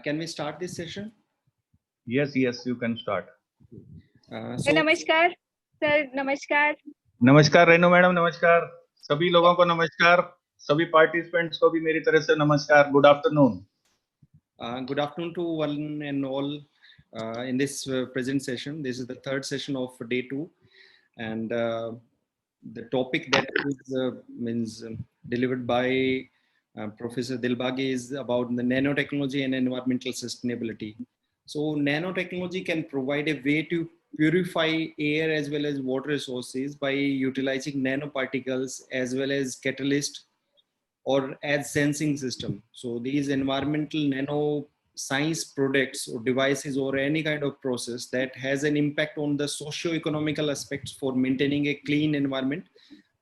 Can we start this session? Yes, you can start. नमस्कार sir, नमस्कार। नमस्कार Renu madam, नमस्कार सभी लोगों को, नमस्कार सभी पार्टिसिपेंट्स को भी मेरी तरफ से नमस्कार। Good afternoon. Good afternoon to one and all in this present session. This is the third session of day 2, and the topic that is delivered by Professor Dilbaghi is about the nanotechnology and environmental sustainability. So nanotechnology can provide a way to purify air as well as water resources by utilizing nanoparticles as well as catalyst or as sensing system. So these environmental nano science products or devices or any kind of process that has an impact on the socio-economical aspects for maintaining a clean environment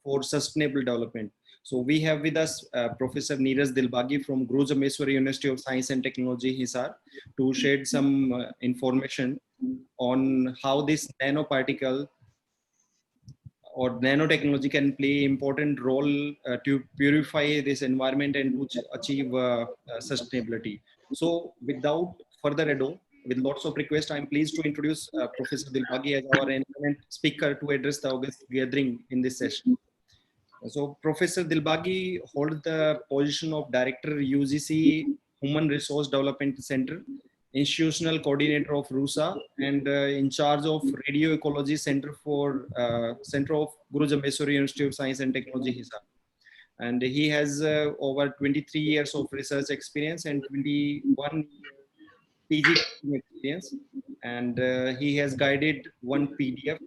for sustainable development. So we have with us Professor Neeraj Dilbaghi from Guru Jameshwari University of Science and Technology, Hisar, to shed some information on how this nanoparticle or nanotechnology can play important role to purify this environment and to achieve sustainability. So without further ado, with lots of requests, I'm pleased to introduce Professor Dilbaghi as our eminent speaker to address the August gathering in this session. So Professor Dilbaghi holds the position of Director UGC Human Resource Development Center, Institutional Coordinator of RUSA, and in charge of Radio Ecology Center for Center of Guru Jameshwari University of Science and Technology, Hisar. And he has over 23 years of research experience and 21 PG experience, and he has guided one PDF,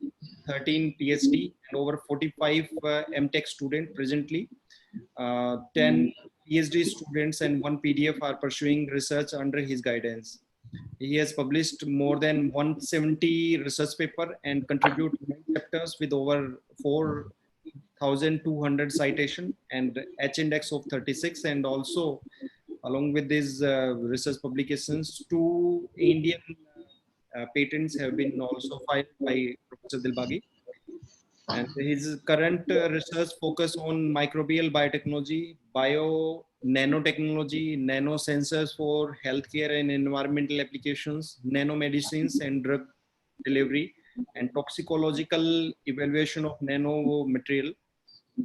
13 PhD, and over 45 MTech students presently. 10 PhD students and one PDF are pursuing research under his guidance. He has published more than 170 research papers and contributed many chapters with over 4,200 citation and H-index of 36, and also along with these research publications, 2 Indian patents have been also filed by Professor Dilbaghi. And his current research focus on microbial biotechnology, bio nanotechnology, nanosensors for healthcare and environmental applications, nanomedicines and drug delivery, and toxicological evaluation of nanomaterial.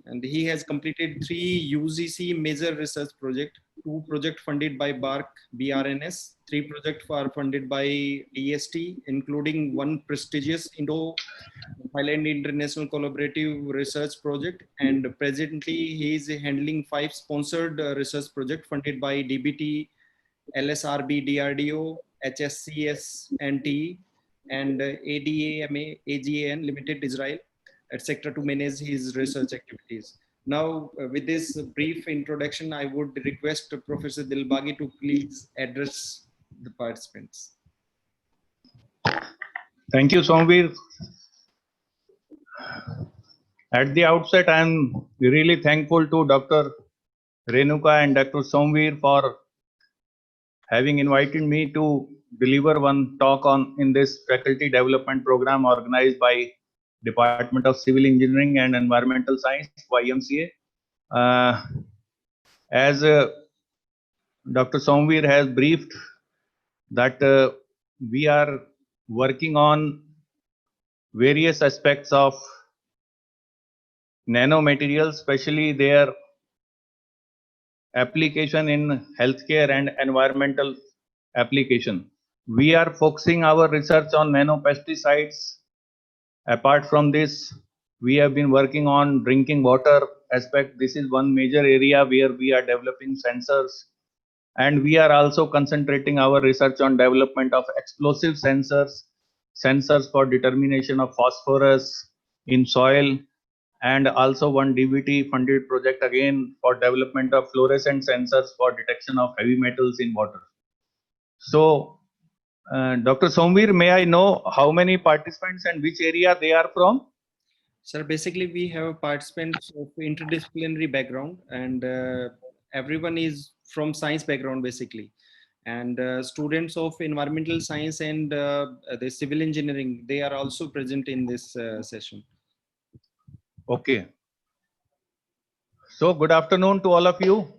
And he has completed 3 UGC major research projects, 2 projects funded by BRNS, 3 projects are funded by DST, including 1 prestigious Indo-Thailand International Collaborative Research Project. And presently he is handling 5 sponsored research projects funded by DBT, LSRB, DRDO, HSCS, NT, and ADAMA, AGAN Limited Israel, etc., to manage his research activities. Now, with this brief introduction, I would request Professor Dilbaghi to please address the participants. Thank you, Somveer. At the outset, I am really thankful to Dr. Renuka and Dr. Somveer for having invited me to deliver one talk in this faculty development program organized by Department of Civil Engineering and Environmental Science, YMCA. As Dr. Somveer has briefed that we are working on various aspects of nanomaterials, especially their application in healthcare and environmental application. We are focusing our research on nanopesticides. Apart from this, we have been working on drinking water aspect. This is one major area where we are developing sensors, and we are also concentrating our research on development of explosive sensors for determination of phosphorus in soil, and also one DBT funded project again for development of fluorescent sensors for detection of heavy metals in water. So Dr. Somveer, may I know how many participants and which area they are from? Sir, basically we have participants of interdisciplinary background, and everyone is from science background basically. And students of environmental science and the civil engineering, they are also present in this session. Okay. So good afternoon to all of you.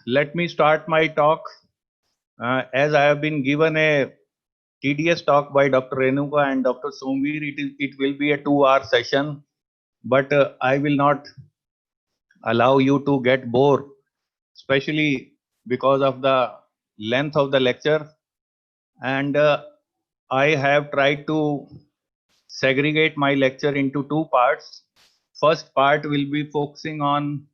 Let me start my talk As I have been given a TDS talk by Dr. Renuka and Dr. Somveer, it will be a 2-hour session, but I will not allow you to get bored, especially because of the length of the lecture. And I have tried to segregate my lecture into 2 parts. First part will be focusing on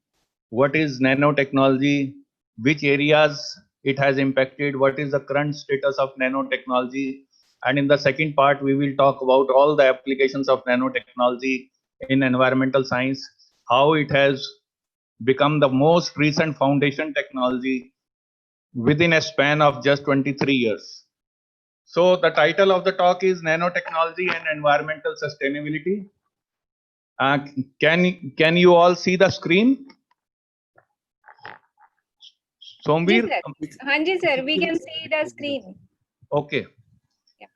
what is nanotechnology, which areas it has impacted, what is the current status of nanotechnology. And in the second part, we will talk about all the applications of nanotechnology in environmental science, how it has become the most recent foundation technology within a span of just 23 years. So the title of the talk is Nanotechnology and Environmental Sustainability. Can you all see the screen? जी Somveer? Sir, हाँ जी sir, we can see the screen. Okay. Yeah.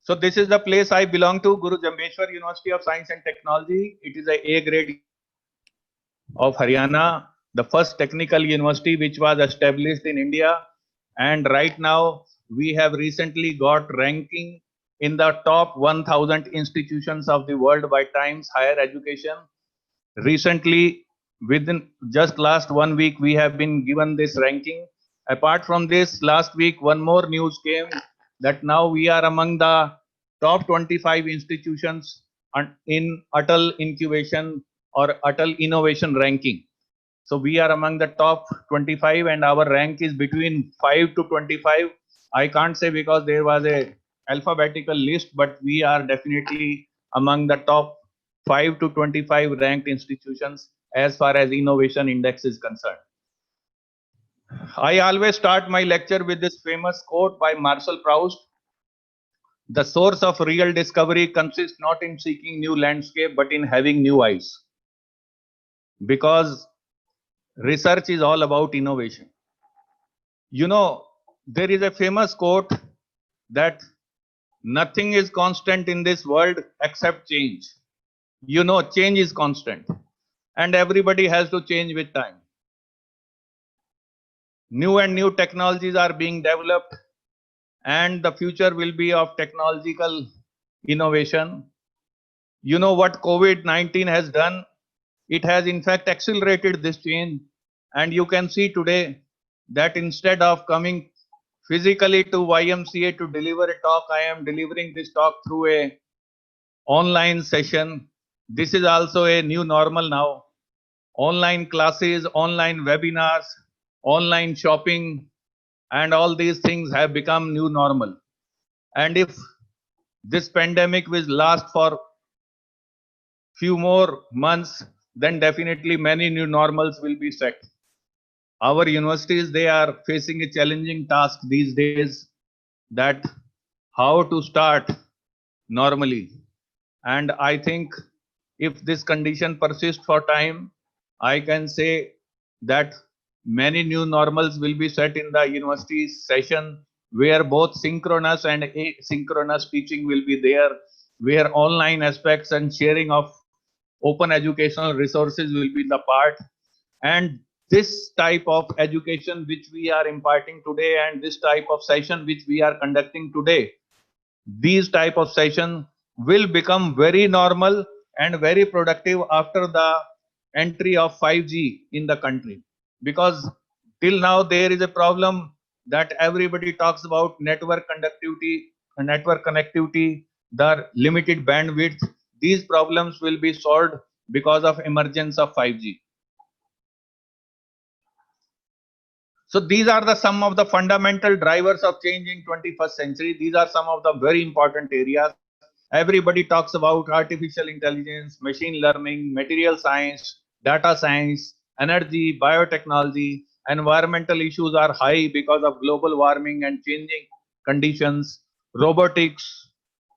So this is the place I belong to, Guru Jambheshwar University of Science and Technology. It is a A grade of Haryana, the first technical university which was established in India. And right now we have recently got ranking in the top 1000 institutions of the world by Times Higher Education. Recently, within just last 1 week, we have been given this ranking. Apart from this, last week, one more news came that now we are among the top 25 institutions in Atal Incubation or Atal Innovation ranking. So we are among the top 25 and our rank is between 5 to 25. I can't say because there was a alphabetical list, but we are definitely among the top 5 to 25 ranked institutions as far as innovation index is concerned. I always start my lecture with this famous quote by Marcel Proust. The source of real discovery consists not in seeking new landscape, but in having new eyes. Because research is all about innovation. You know, there is a famous quote that nothing is constant in this world except change. You know, change is constant and everybody has to change with time. New and new technologies are being developed and the future will be of technological innovation. You know what COVID-19 has done? It has in fact accelerated this change, and you can see today that instead of coming physically to YMCA to deliver a talk, I am delivering this talk through a online session. This is also a new normal now. Online classes, online webinars, online shopping, and all these things have become new normal. And if this pandemic will last for few more months, then definitely many new normals will be set. Our universities, they are facing a challenging task these days, that how to start normally. And I think if this condition persists for time, I can say that many new normals will be set in the university session, where both synchronous and asynchronous teaching will be there, where online aspects and sharing of open educational resources will be the part. And this type of education which we are imparting today and this type of session which we are conducting today, these type of session will become very normal and very productive after the entry of 5G in the country. Because till now there is a problem that everybody talks about network connectivity, the limited bandwidth. These problems will be solved because of emergence of 5G. So these are the some of the fundamental drivers of change in 21st century. These are some of the very important areas. Everybody talks about artificial intelligence, machine learning, material science, data science, energy, biotechnology. Environmental issues are high because of global warming and changing conditions, robotics,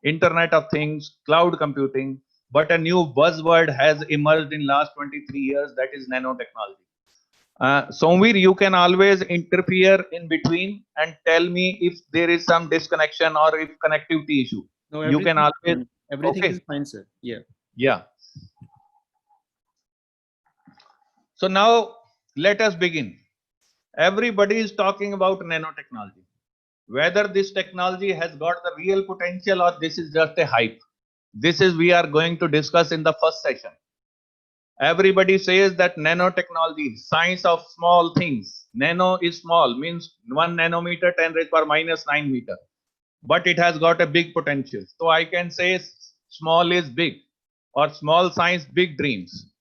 Internet of Things, cloud computing. But a new buzzword has emerged in last 23 years, that is nanotechnology. Somveer, you can always interfere in between and tell me if there is some disconnection or if connectivity issue. No, You can always. everything Okay. is fine, sir. Yeah. Yeah. So now let us begin. Everybody is talking about nanotechnology. whether this technology has got the real potential or this is just a hype. This is we are going to discuss in the first session. Everybody says that nanotechnology, science of small things. Nano is small, means 1 nanometer, 10 raised power minus 9 meter. But it has got a big potential. So I can say small is big, or small science, big dreams.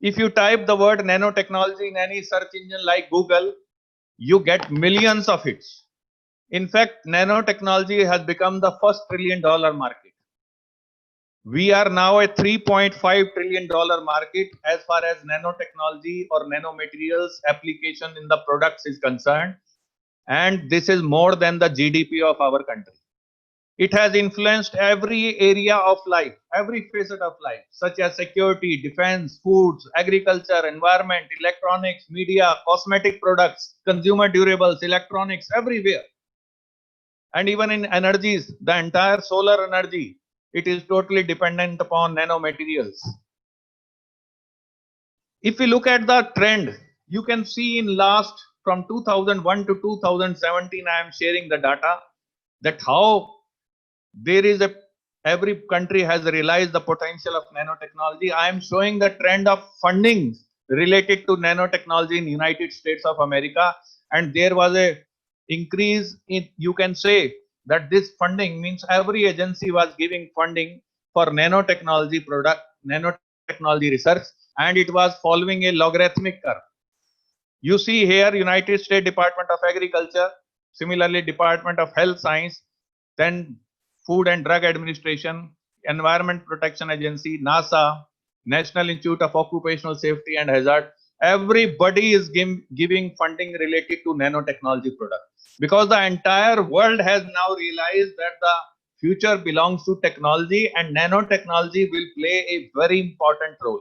If you type the word nanotechnology in any search engine like Google, you get millions of hits. In fact, nanotechnology has become the first $1 trillion market. We are now a $3.5 trillion market as far as nanotechnology or nanomaterials application in the products is concerned. And this is more than the GDP of our country. It has influenced every area of life, every facet of life, such as security, defense, foods, agriculture, environment, electronics, media, cosmetic products, consumer durables, electronics, everywhere. And even in energies, the entire solar energy, it is totally dependent upon nanomaterials. If we look at the trend, you can see in last from 2001 to 2017, I am sharing the data that how there is every country has realized the potential of nanotechnology. I am showing the trend of funding related to nanotechnology in United States of America, and there was a increase in, you can say that this funding means every agency was giving funding for nanotechnology product, nanotechnology research, and it was following a logarithmic curve. You see here United States Department of Agriculture, similarly Department of Health Science, then Food and Drug Administration, Environment Protection Agency, NASA, National Institute of Occupational Safety and Hazard. Everybody is giving funding related to nanotechnology products, because the entire world has now realized that the future belongs to technology and nanotechnology will play a very important role.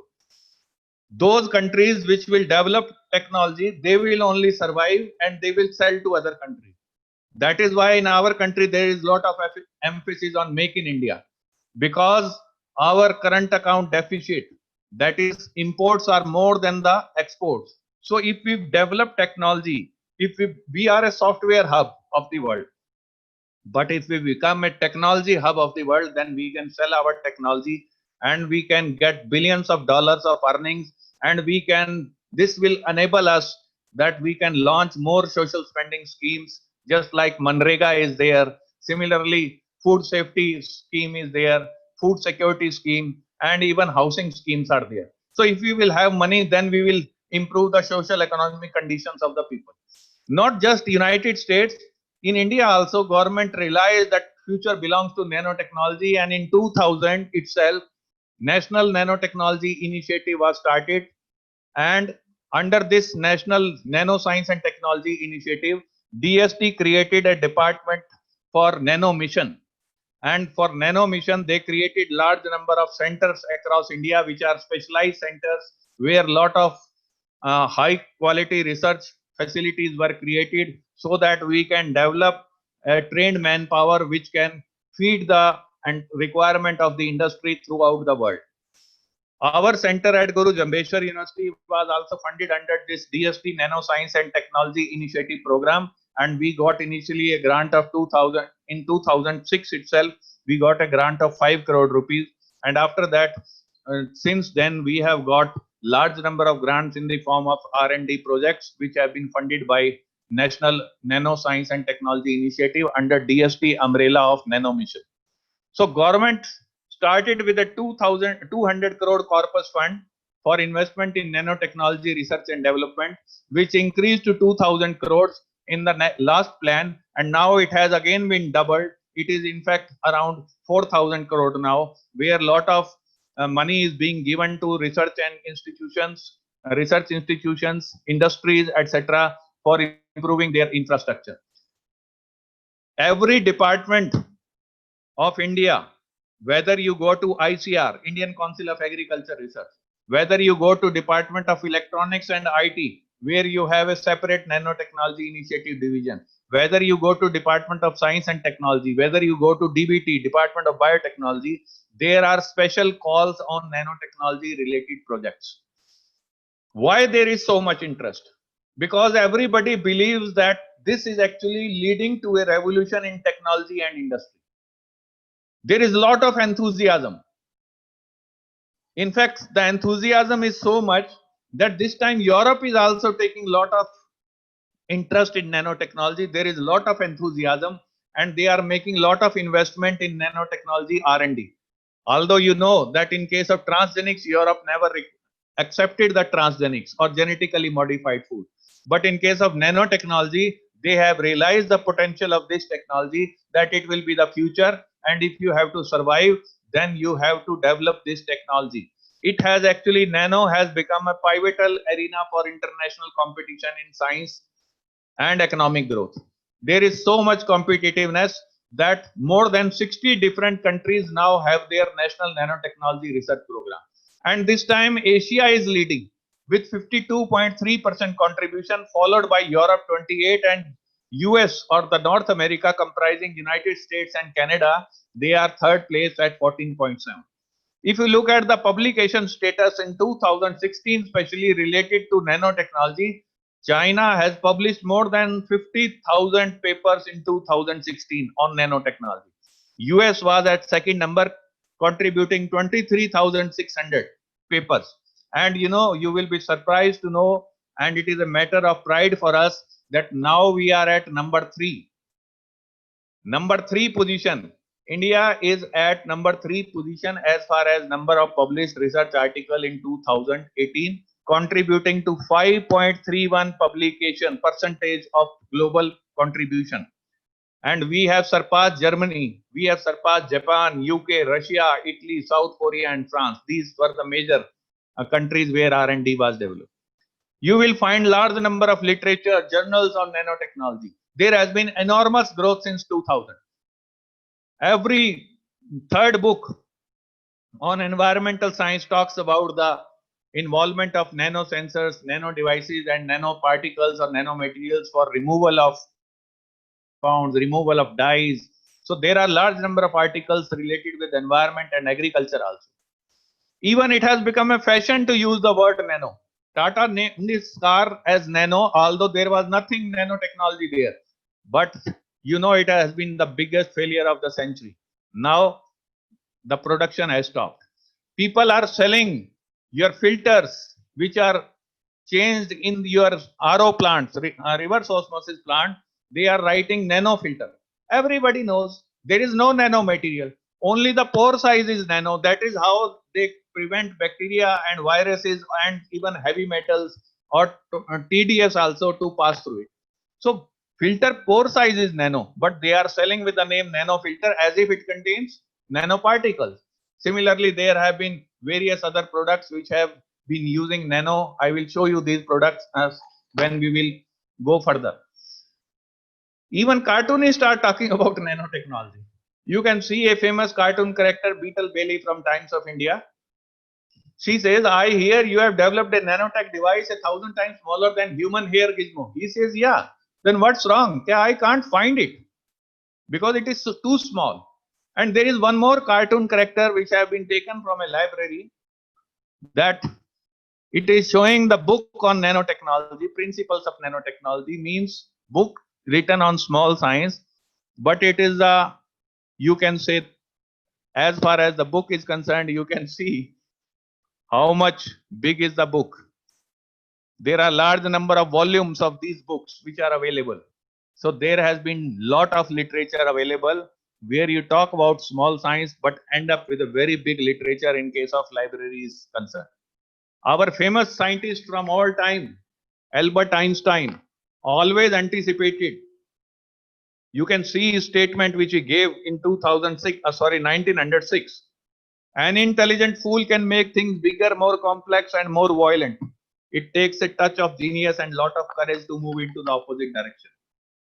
Those countries which will develop technology, they will only survive and they will sell to other countries. That is why in our country there is a lot of emphasis on Make in India, because our current account deficit, that is imports, are more than the exports. So if we develop technology, if we are a software hub of the world, but if we become a technology hub of the world, then we can sell our technology and we can get billions of dollars of earnings, and we can, this will enable us that we can launch more social spending schemes, just like Manrega is there. Similarly, food safety scheme is there, food security scheme, and even housing schemes are there. So if we will have money, then we will improve the social economic conditions of the people. Not just United States, in India also government realized that future belongs to nanotechnology, and in 2000 itself, National Nanotechnology Initiative was started, and under this National Nanoscience and Technology Initiative, DST created a department for Nano Mission. And for Nano Mission, they created large number of centers across India, which are specialized centers where lot of high quality research facilities were created, so that we can develop a trained manpower which can feed the requirement of the industry throughout the world. Our center at Guru Jambheshwar University was also funded under this DST Nanoscience and Technology Initiative program, and we got initially a grant of 2000. In 2006 itself, we got a grant of 5 crore rupees, and after that, since then we have got large number of grants in the form of R&D projects which have been funded by National Nanoscience and Technology Initiative under DST umbrella of Nano Mission. So government started with a 200 crore corpus fund for investment in nanotechnology research and development, which increased to 2000 crores in the last plan, and now it has again been doubled. It is in fact around 4000 crore now, where a lot of money is being given to research institutions, industries, etc., for improving their infrastructure. Every department of India, whether you go to ICR, Indian Council of Agriculture Research, whether you go to Department of Electronics and IT, where you have a separate nanotechnology initiative division, whether you go to Department of Science and Technology, whether you go to DBT, Department of Biotechnology, there are special calls on nanotechnology related projects. Why there is so much interest? Because everybody believes that this is actually leading to a revolution in technology and industry. There is a lot of enthusiasm. In fact, the enthusiasm is so much that this time Europe is also taking a lot of interest in nanotechnology. There is a lot of enthusiasm and they are making a lot of investment in nanotechnology R&D. Although you know that in case of transgenics, Europe never accepted the transgenics or genetically modified food. But in case of nanotechnology, they have realized the potential of this technology, that it will be the future. And if you have to survive, then you have to develop this technology. It has actually, nano has become a pivotal arena for international competition in science and economic growth. There is so much competitiveness that more than 60 different countries now have their national nanotechnology research program. And this time Asia is leading with 52.3% contribution, followed by Europe 28 and US or the North America comprising United States and Canada. They are third place at 14.7. If you look at the publication status in 2016, especially related to nanotechnology, China has published more than 50,000 papers in 2016 on nanotechnology. US was at second number, contributing 23,600 papers. And you know, you will be surprised to know, and it is a matter of pride for us, that now we are at number 3. Number 3 position. India is at number 3 position as far as number of published research article in 2018, contributing to 5.31 publication percentage of global contribution. And we have surpassed Germany, we have surpassed Japan, UK, Russia, Italy, South Korea and France. These were the major countries where R&D was developed. You will find large number of literature, journals on nanotechnology. There has been enormous growth since 2000. Every third book on environmental science talks about the involvement of nanosensors, nano devices and nanoparticles or nanomaterials for removal of compounds, removal of dyes. So there are large number of articles related with environment and agriculture also. Even it has become a fashion to use the word nano. Tata named this car as Nano, although there was nothing nanotechnology there. But you know, it has been the biggest failure of the century. Now the production has stopped. People are selling your filters which are changed in your RO plants, reverse osmosis plant. They are writing nano filter. Everybody knows there is no nano material. Only the pore size is nano. That is how they prevent bacteria and viruses and even heavy metals or TDS also to pass through it. So filter pore size is nano, but they are selling with the name nano filter as if it contains nanoparticles. Similarly, there have been various other products which have been using nano. I will show you these products as when we will go further. Even cartoonists are talking about nanotechnology. You can see a famous cartoon character, Beetle Bailey from Times of India. She says, I hear you have developed a nanotech device 1,000 times smaller than human hair gizmo. He says, yeah. Then what's wrong? Yeah, I can't find it because it is too small. And there is one more cartoon character which have been taken from a library, that it is showing the book on nanotechnology, principles of nanotechnology, means book written on small science, but it is a, you can say, as far as the book is concerned, you can see how much big is the book. There are large number of volumes of these books which are available. So there has been lot of literature available where you talk about small science but end up with a very big literature in case of library is concerned. Our famous scientist from all time, Albert Einstein, always anticipated. You can see his statement which he gave in 1906. An intelligent fool can make things bigger, more complex and more violent. It takes a touch of genius and lot of courage to move into the opposite direction.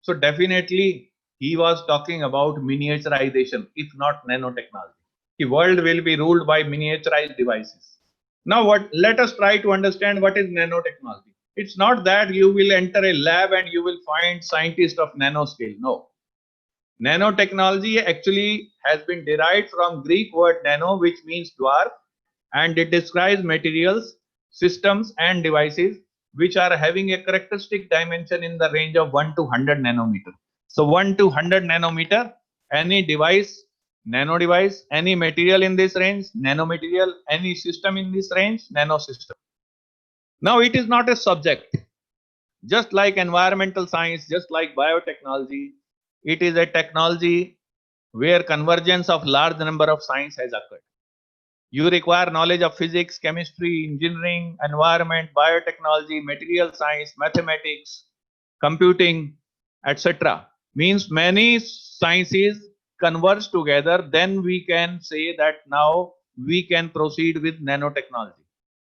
So definitely he was talking about miniaturization, if not nanotechnology. The world will be ruled by miniaturized devices. Now let us try to understand what is nanotechnology. It's not that you will enter a lab and you will find scientists of nanoscale. No. Nanotechnology actually has been derived from Greek word nano, which means dwarf, and it describes materials, systems and devices which are having a characteristic dimension in the range of 1 to 100 nanometer. So 1 to 100 nanometer, any device, nano device, any material in this range, nanomaterial, any system in this range, nano system. Now it is not a subject. Just like environmental science, just like biotechnology, it is a technology where convergence of large number of science has occurred. You require knowledge of physics, chemistry, engineering, environment, biotechnology, material science, mathematics, computing, etc. Means many sciences converge together, then we can say that now we can proceed with nanotechnology.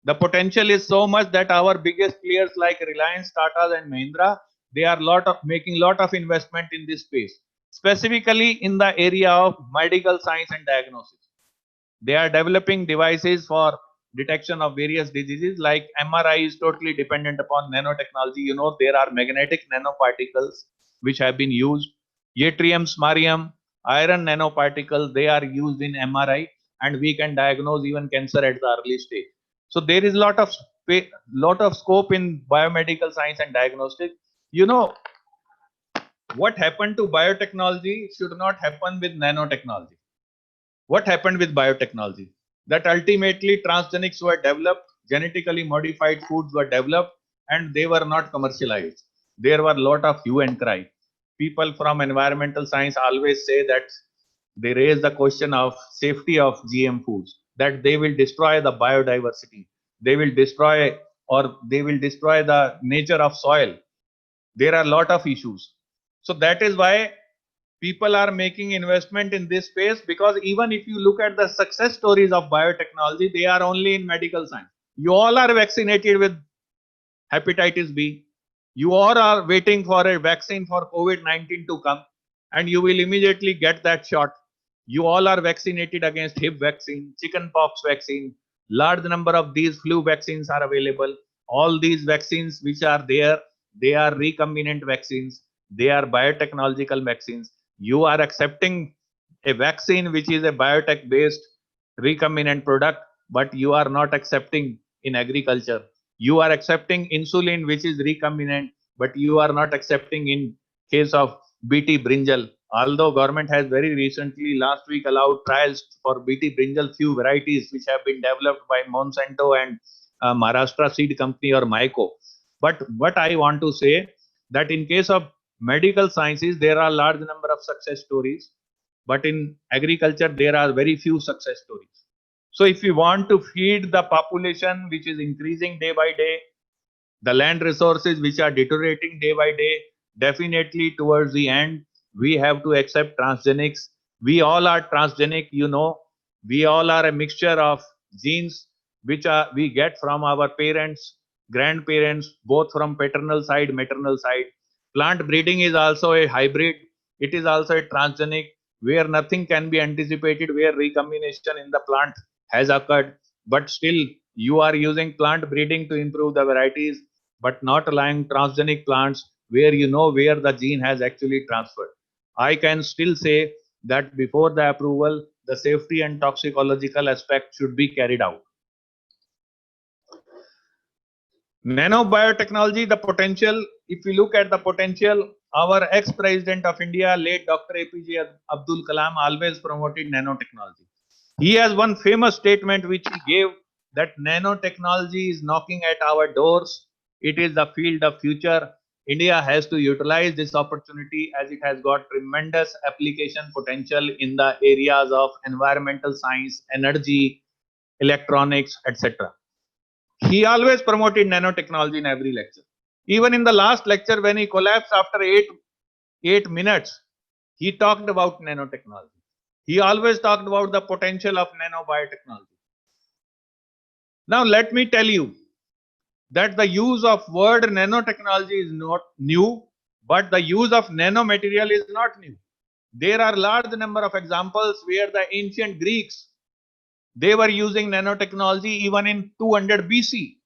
The potential is so much that our biggest players like Reliance, Tata and Mahindra, they are making lot of investment in this space, specifically in the area of medical science and diagnosis. They are developing devices for detection of various diseases. Like MRI is totally dependent upon nanotechnology. You know, there are magnetic nanoparticles which have been used. Yttrium, samarium, iron nanoparticles, they are used in MRI, and we can diagnose even cancer at the early stage. So there is lot of scope in biomedical science and diagnostics. You know, what happened to biotechnology should not happen with nanotechnology. What happened with biotechnology? That ultimately transgenics were developed, genetically modified foods were developed, and they were not commercialized. There were a lot of hue and cry. People from environmental science always say that they raise the question of safety of GM foods, that they will destroy the biodiversity, they will destroy the nature of soil. There are a lot of issues. So that is why people are making investment in this space, because even if you look at the success stories of biotechnology, they are only in medical science. You all are vaccinated with hepatitis B. You all are waiting for a vaccine for COVID-19 to come, and you will immediately get that shot. You all are vaccinated against Hib vaccine, chickenpox vaccine. Large number of these flu vaccines are available. All these vaccines which are there, they are recombinant vaccines. They are biotechnological vaccines. You are accepting a vaccine which is a biotech based recombinant product, but you are not accepting in agriculture. You are accepting insulin which is recombinant, but you are not accepting in case of BT brinjal. Although government has very recently last week allowed trials for BT brinjal, few varieties which have been developed by Monsanto and Maharashtra Seed Company or Myco. But what I want to say, that in case of medical sciences, there are large number of success stories, but in agriculture, there are very few success stories. So if we want to feed the population, which is increasing day by day, the land resources which are deteriorating day by day, definitely towards the end, we have to accept transgenics. We all are transgenic, you know. We all are a mixture of genes which we get from our parents, grandparents, both from paternal side, maternal side. Plant breeding is also a hybrid. It is also a transgenic, where nothing can be anticipated, where recombination in the plant has occurred, but still you are using plant breeding to improve the varieties, but not allowing transgenic plants where you know where the gene has actually transferred. I can still say that before the approval, the safety and toxicological aspect should be carried out. Nanobiotechnology, the potential, if we look at the potential, our ex-president of India, late Dr. APJ Abdul Kalam, always promoted nanotechnology. He has one famous statement which he gave, that nanotechnology is knocking at our doors. It is the field of future. India has to utilize this opportunity, as it has got tremendous application potential in the areas of environmental science, energy, electronics, etc. He always promoted nanotechnology in every lecture. Even in the last lecture, when he collapsed after eight minutes, he talked about nanotechnology. He always talked about the potential of nanobiotechnology. Now let me tell you that the use of word nanotechnology is not new, but the use of nanomaterial is not new. There are large number of examples where the ancient Greeks, they were using nanotechnology even in 200 BC.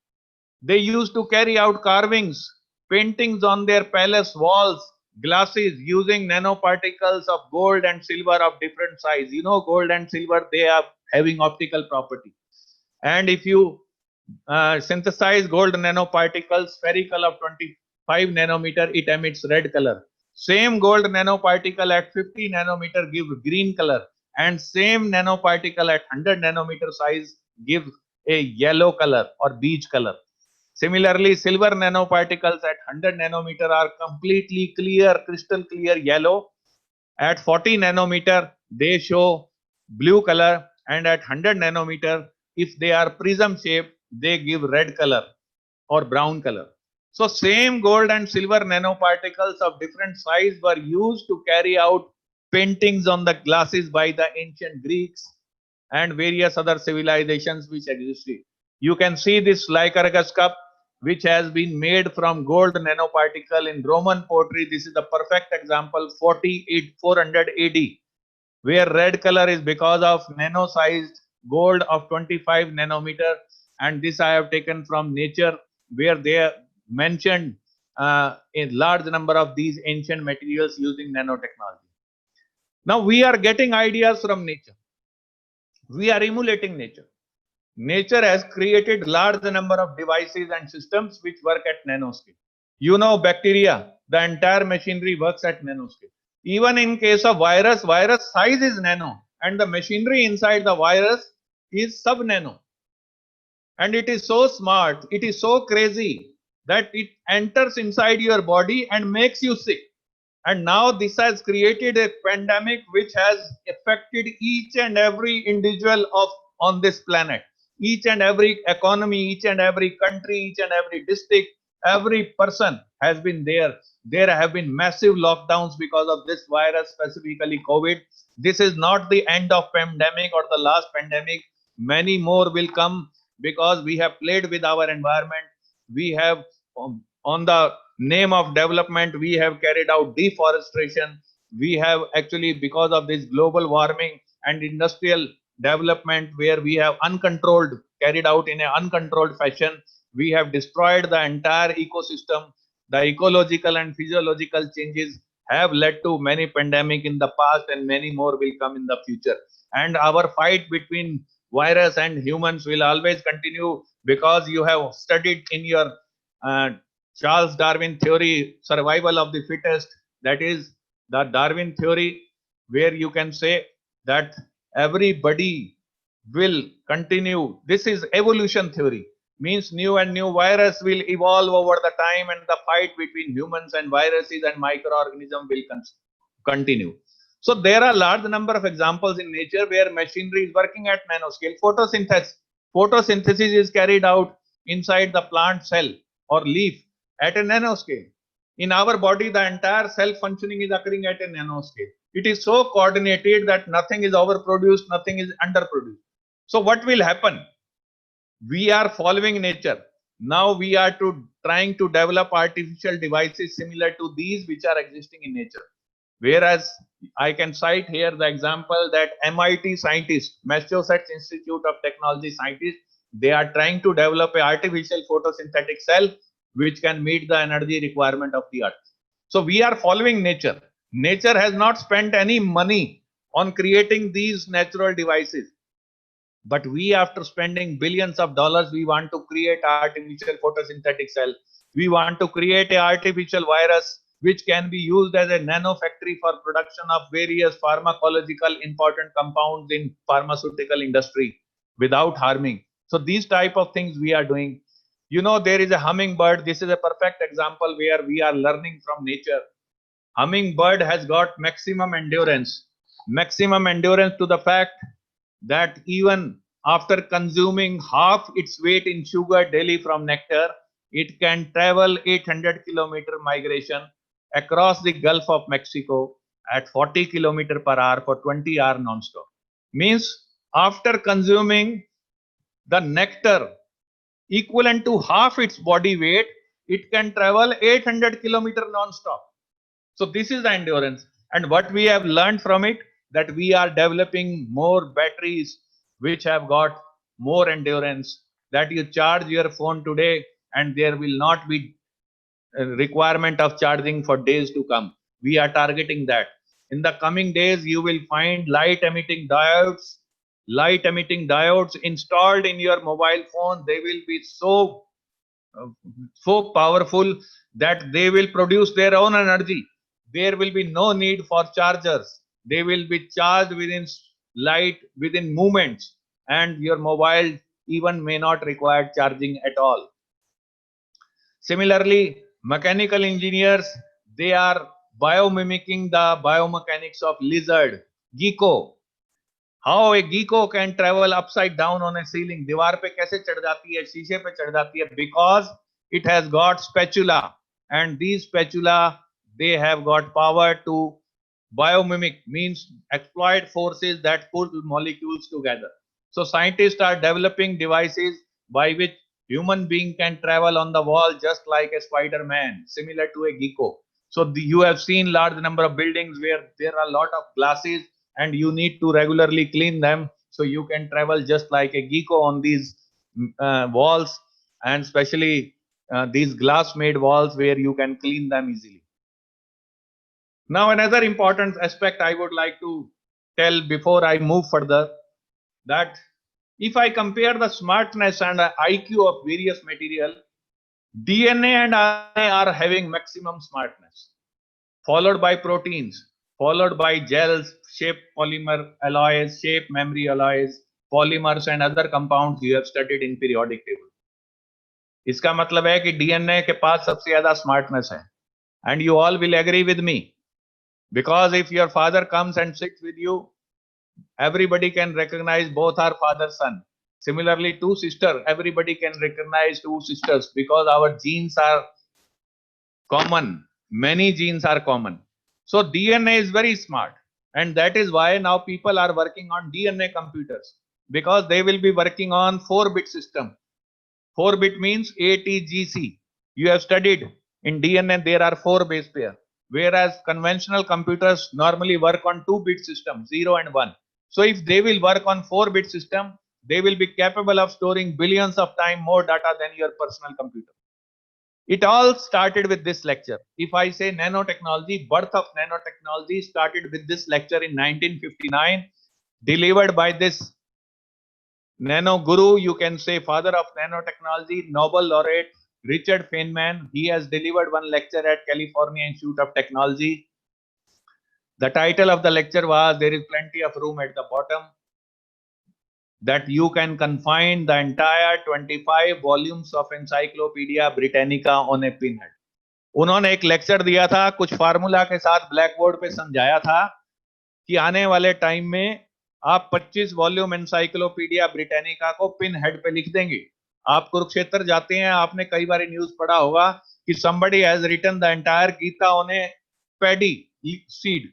They used to carry out carvings, paintings on their palace walls, glasses using nanoparticles of gold and silver of different size. You know, gold and silver, they are having optical property. And if you synthesized gold nanoparticles spherical of 25 nanometer, it emits red color. Same gold nanoparticle at 50 nanometer gives green color, and same nanoparticle at 100 nanometer size gives a yellow color or beige color. Similarly, silver nanoparticles at 100 nanometer are completely clear, crystal clear yellow. At 40 nanometer, they show blue color, and at 100 nanometer, if they are prism shaped, they give red color or brown color. So same gold and silver nanoparticles of different size were used to carry out paintings on the glasses by the ancient Greeks and various other civilizations which existed. You can see this Lycurgus cup, which has been made from gold nanoparticle in Roman pottery. This is the perfect example, 400 AD, where red color is because of nano-sized gold of 25 nanometer, and this I have taken from nature, where they mentioned a large number of these ancient materials using nanotechnology. Now we are getting ideas from nature. We are emulating nature. Nature has created large number of devices and systems which work at nanoscale. You know, bacteria, the entire machinery works at nanoscale. Even in case of virus, virus size is nano, and the machinery inside the virus is sub-nano. And it is so smart, it is so crazy that it enters inside your body and makes you sick. And now this has created a pandemic which has affected each and every individual of on this planet, each and every economy, each and every country, each and every district, every person has been there. There have been massive lockdowns because of this virus, specifically COVID. This is not the end of pandemic or the last pandemic. Many more will come because we have played with our environment. We have on the name of development, we have carried out deforestation. We have actually, because of this global warming and industrial development, where we have carried out in an uncontrolled fashion, we have destroyed the entire ecosystem. The ecological and physiological changes have led to many pandemic in the past, and many more will come in the future. And our fight between virus and humans will always continue, because you have studied in your Charles Darwin theory, survival of the fittest. That is the Darwin theory, where you can say that everybody will continue. This is evolution theory, means new and new virus will evolve over the time, and the fight between humans and viruses and microorganisms will continue. So there are large number of examples in nature where machinery is working at nanoscale. Photosynthesis is carried out inside the plant cell or leaf at a nanoscale. In our body, the entire cell functioning is occurring at a nanoscale. It is so coordinated that nothing is overproduced, nothing is underproduced. So what will happen? We are following nature. Now we are trying to develop artificial devices similar to these which are existing in nature. Whereas I can cite here the example that MIT scientists, Massachusetts Institute of Technology scientists, they are trying to develop an artificial photosynthetic cell which can meet the energy requirement of the earth. So we are following nature. Nature has not spent any money on creating these natural devices. But we, after spending billions of dollars, we want to create artificial photosynthetic cell. We want to create an artificial virus which can be used as a nano factory for production of various pharmacological important compounds in pharmaceutical industry without harming. So these type of things we are doing. You know, there is a hummingbird. This is a perfect example where we are learning from nature. Hummingbird has got maximum endurance to the fact that even after consuming half its weight in sugar daily from nectar, it can travel 800 kilometer migration across the Gulf of Mexico at 40 kilometer per hour for 20 hours non-stop. Means after consuming the nectar equivalent to half its body weight, it can travel 800 kilometer non-stop. So this is the endurance. And what we have learned from it, that we are developing more batteries which have got more endurance, that you charge your phone today and there will not be a requirement of charging for days to come. We are targeting that. In the coming days, you will find light emitting diodes light emitting diodes installed in your mobile phone. They will be so powerful that they will produce their own energy. There will be no need for chargers. They will be charged within light, within moments, and your mobile even may not require charging at all. Similarly, mechanical engineers, they are biomimicking the biomechanics of lizard, gecko. How a gecko can travel upside down on a ceiling? दीवार पे कैसे चढ़ जाती है, शीशे पे चढ़ जाती है? Because it has got spatula, and these spatula, they have got power to biomimic, means exploit forces that pull molecules together. So scientists are developing devices by which human being can travel on the wall just like a Spider-Man, similar to a gecko. So you have seen large number of buildings where there are a lot of glasses and you need to regularly clean them, so you can travel just like a gecko on these walls, and especially these glass made walls where you can clean them easily. Now another important aspect I would like to tell before I move further, that if I compare the smartness and IQ of various material, DNA and RNA are having maximum smartness, followed by proteins, followed by gels, shape polymer alloys, shape memory alloys, polymers and other compounds you have studied in periodic table. इसका मतलब है कि DNA के पास सबसे ज्यादा smartness है, and you all will agree with me, because if your father comes and sits with you, everybody can recognize both are father son. Similarly, two sisters, everybody can recognize two sisters because our genes are common. Many genes are common. So DNA is very smart, and that is why now people are working on DNA computers, because they will be working on 4-bit system. 4-bit means ATGC. You have studied in DNA there are 4 base pair, whereas conventional computers normally work on 2-bit system, 0 and 1. So if they will work on 4-bit system, they will be capable of storing billions of times more data than your personal computer. It all started with this lecture. If I say nanotechnology, birth of nanotechnology started with this lecture in 1959, delivered by this nano guru, you can say father of nanotechnology, Nobel laureate Richard Feynman. He has delivered one lecture at California Institute of Technology. The title of the lecture was "There is plenty of room at the bottom," that you can confine the entire 25 volumes of Encyclopedia Britannica on a pinhead. उन्होंने एक lecture दिया था, कुछ formula के साथ black board पे समझाया था कि आने वाले टाइम में आप 25 वॉल्यूम एनसाइक्लोपीडिया ब्रिटानिका को पिन हेड पे लिख देंगे. आप कुरुक्षेत्र जाते हैं, आपने कई बार न्यूज पढ़ा होगा कि somebody has written the entire Gita on a paddy seed,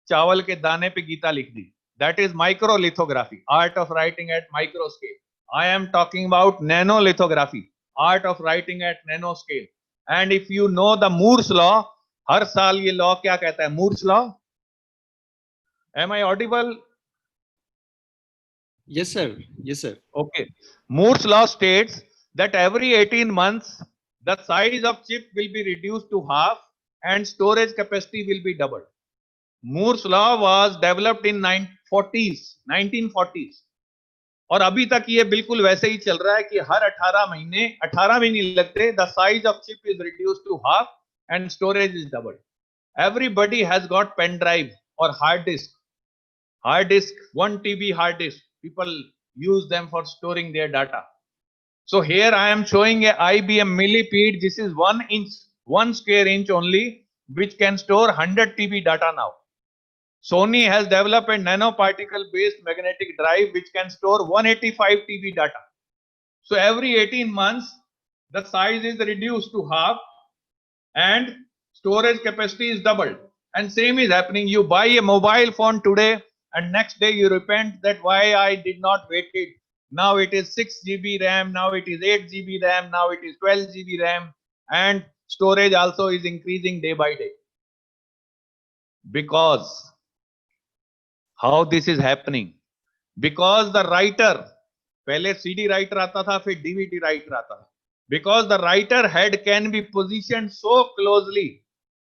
चावल के दाने पे गीता लिख दी. That is microlithography, art of writing at micro scale. I am talking about nanolithography, art of writing at nano scale. And if you know the Moore's law, हर साल ये law क्या कहता है? Moore's law. Am I audible? Yes, sir. Yes, sir. Okay. Moore's law states that every 18 months, the size of chip will be reduced to half and storage capacity will be doubled. Moore's law was developed in 1940s. और अभी तक ये बिल्कुल वैसे ही चल रहा है कि हर 18 भी नहीं लगते, the size of chip is reduced to half and storage is doubled. Everybody has got pen drive or hard disk. 1 TB hard disk. People use them for storing their data. So here I am showing a IBM Millipede. This is 1 inch, 1 square inch only, which can store 100 TB data now. Sony has developed a nanoparticle based magnetic drive which can store 185 TB data. So every 18 months, the size is reduced to half and storage capacity is doubled. And same is happening. You buy a mobile phone today and next day you repent that why I did not wait it. Now it is 6 GB RAM, now it is 8 GB RAM, now it is 12 GB RAM, and storage also is increasing day by day. Because how this is happening? Because the writer, पहले CD writer आता था, फिर DVD writer आता था. Because the writer head can be positioned so closely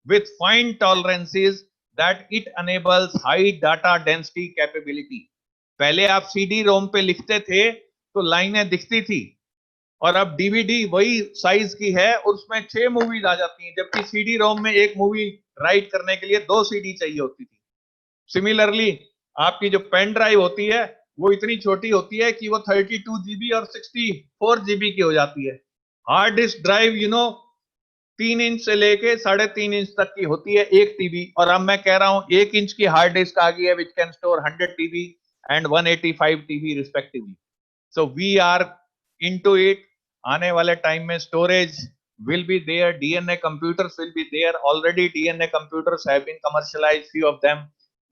with fine tolerances that it enables high data density capability. पहले आप CD ROM पे लिखते थे तो लाइनें दिखती थी, और अब डीवीडी वही साइज की है और उसमें 6 मूवीज आ जाती हैं, जबकि सीडी रोम में एक मूवी राइट करने के लिए 2 सीडी चाहिए होती थी। सिमिलरली आपकी जो पेन ड्राइव होती है वो इतनी छोटी होती है कि वो 32 जीबी और 64 जीबी की हो जाती है। हार्ड डिस्क ड्राइव 3 इंच से लेके 3.5 इंच तक की होती है एक टीबी, और अब मैं कह रहा हूं 1 इंच की हार्ड डिस्क आ गई है which can store 100 TB and 185 TB respectively. So we are into it. आने वाले टाइम में storage will be there, DNA computers will be there. Already DNA computers have been commercialized, few of them,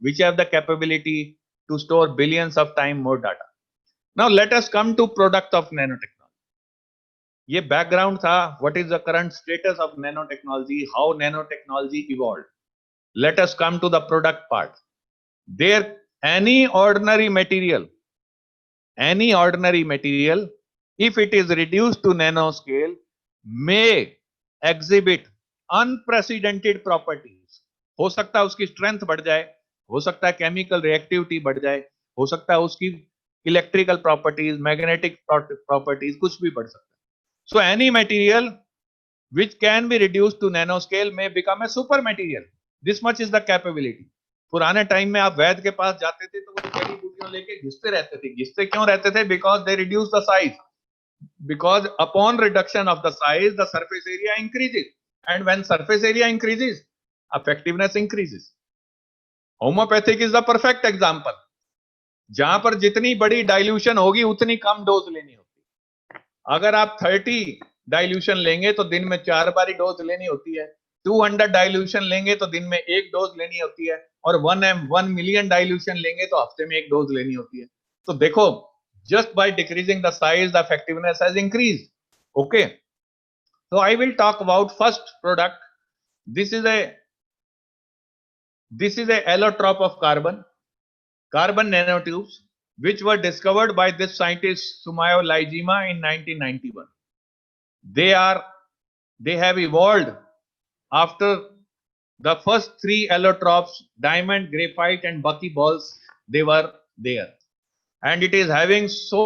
which have the capability to store billions of time more data. Now let us come to product of nanotechnology. ये background था, what is the current status of nanotechnology, how nanotechnology evolved. Let us come to the product part. There, any ordinary material, if it is reduced to nanoscale, may exhibit unprecedented properties. हो सकता है उसकी strength बढ़ जाए, हो सकता है chemical reactivity बढ़ जाए, हो सकता है उसकी इलेक्ट्रिकल प्रॉपर्टीज, मैग्नेटिक प्रॉपर्टीज, कुछ भी बढ़ सकता है. So any material which can be reduced to nanoscale may become a super material. This much is the capability. पुराने टाइम में आप वैद्य के पास जाते थे तो वो जड़ी बूटियां लेके घिसते रहते थे. घिसते क्यों रहते थे? Because they reduce the size. Because upon reduction of the size, the surface area increases, and when surface area increases, effectiveness increases. Homeopathic is the perfect example. जहां पर जितनी बड़ी डाइल्यूशन होगी उतनी कम डोज लेनी होती. अगर आप 30 डाइल्यूशन लेंगे तो दिन में 4 बारी डोज लेनी होती है. 200 डाइल्यूशन लेंगे तो दिन में 1 डोज लेनी होती है, और 1 मिलियन डाइल्यूशन लेंगे तो हफ्ते में 1 डोज लेनी होती है. तो देखो, just by decreasing the size, the effectiveness has increased. Okay, so I will talk about first product. This is a allotrope of carbon nanotubes, which were discovered by this scientist Sumayo Laijima in 1991. They have evolved after the first 3 allotropes, diamond, graphite and buckyballs. They were there, and it is having so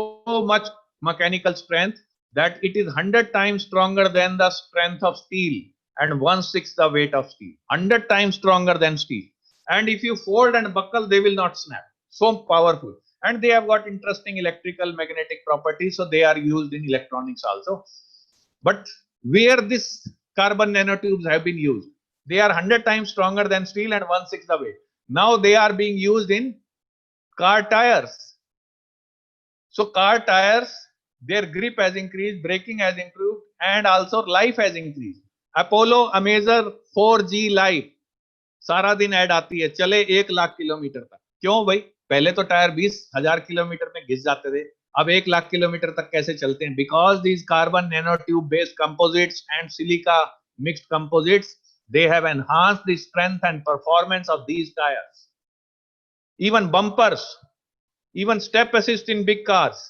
much mechanical strength that it is 100 times stronger than the strength of steel and 1/6 the weight of steel. 100 times stronger than steel. And if you fold and buckle, they will not snap. So powerful. And they have got interesting electrical magnetic properties, so they are used in electronics also. But where this carbon nanotubes have been used, they are 100 times stronger than steel and 1/6 the weight. Now they are being used in car tires. So car tires, their grip has increased, braking has improved, and also life has increased. Apollo Amazer 4G Life, सारा दिन add आती है, चले 1 lakh kilometre तक. क्यों भाई? पहले तो टायर 20,000 किलोमीटर में घिस जाते थे, अब 1 लाख किलोमीटर तक कैसे चलते हैं? Because these carbon nanotube based composites and silica mixed composites, they have enhanced the strength and performance of these tires. Even bumpers, even step assist in big cars,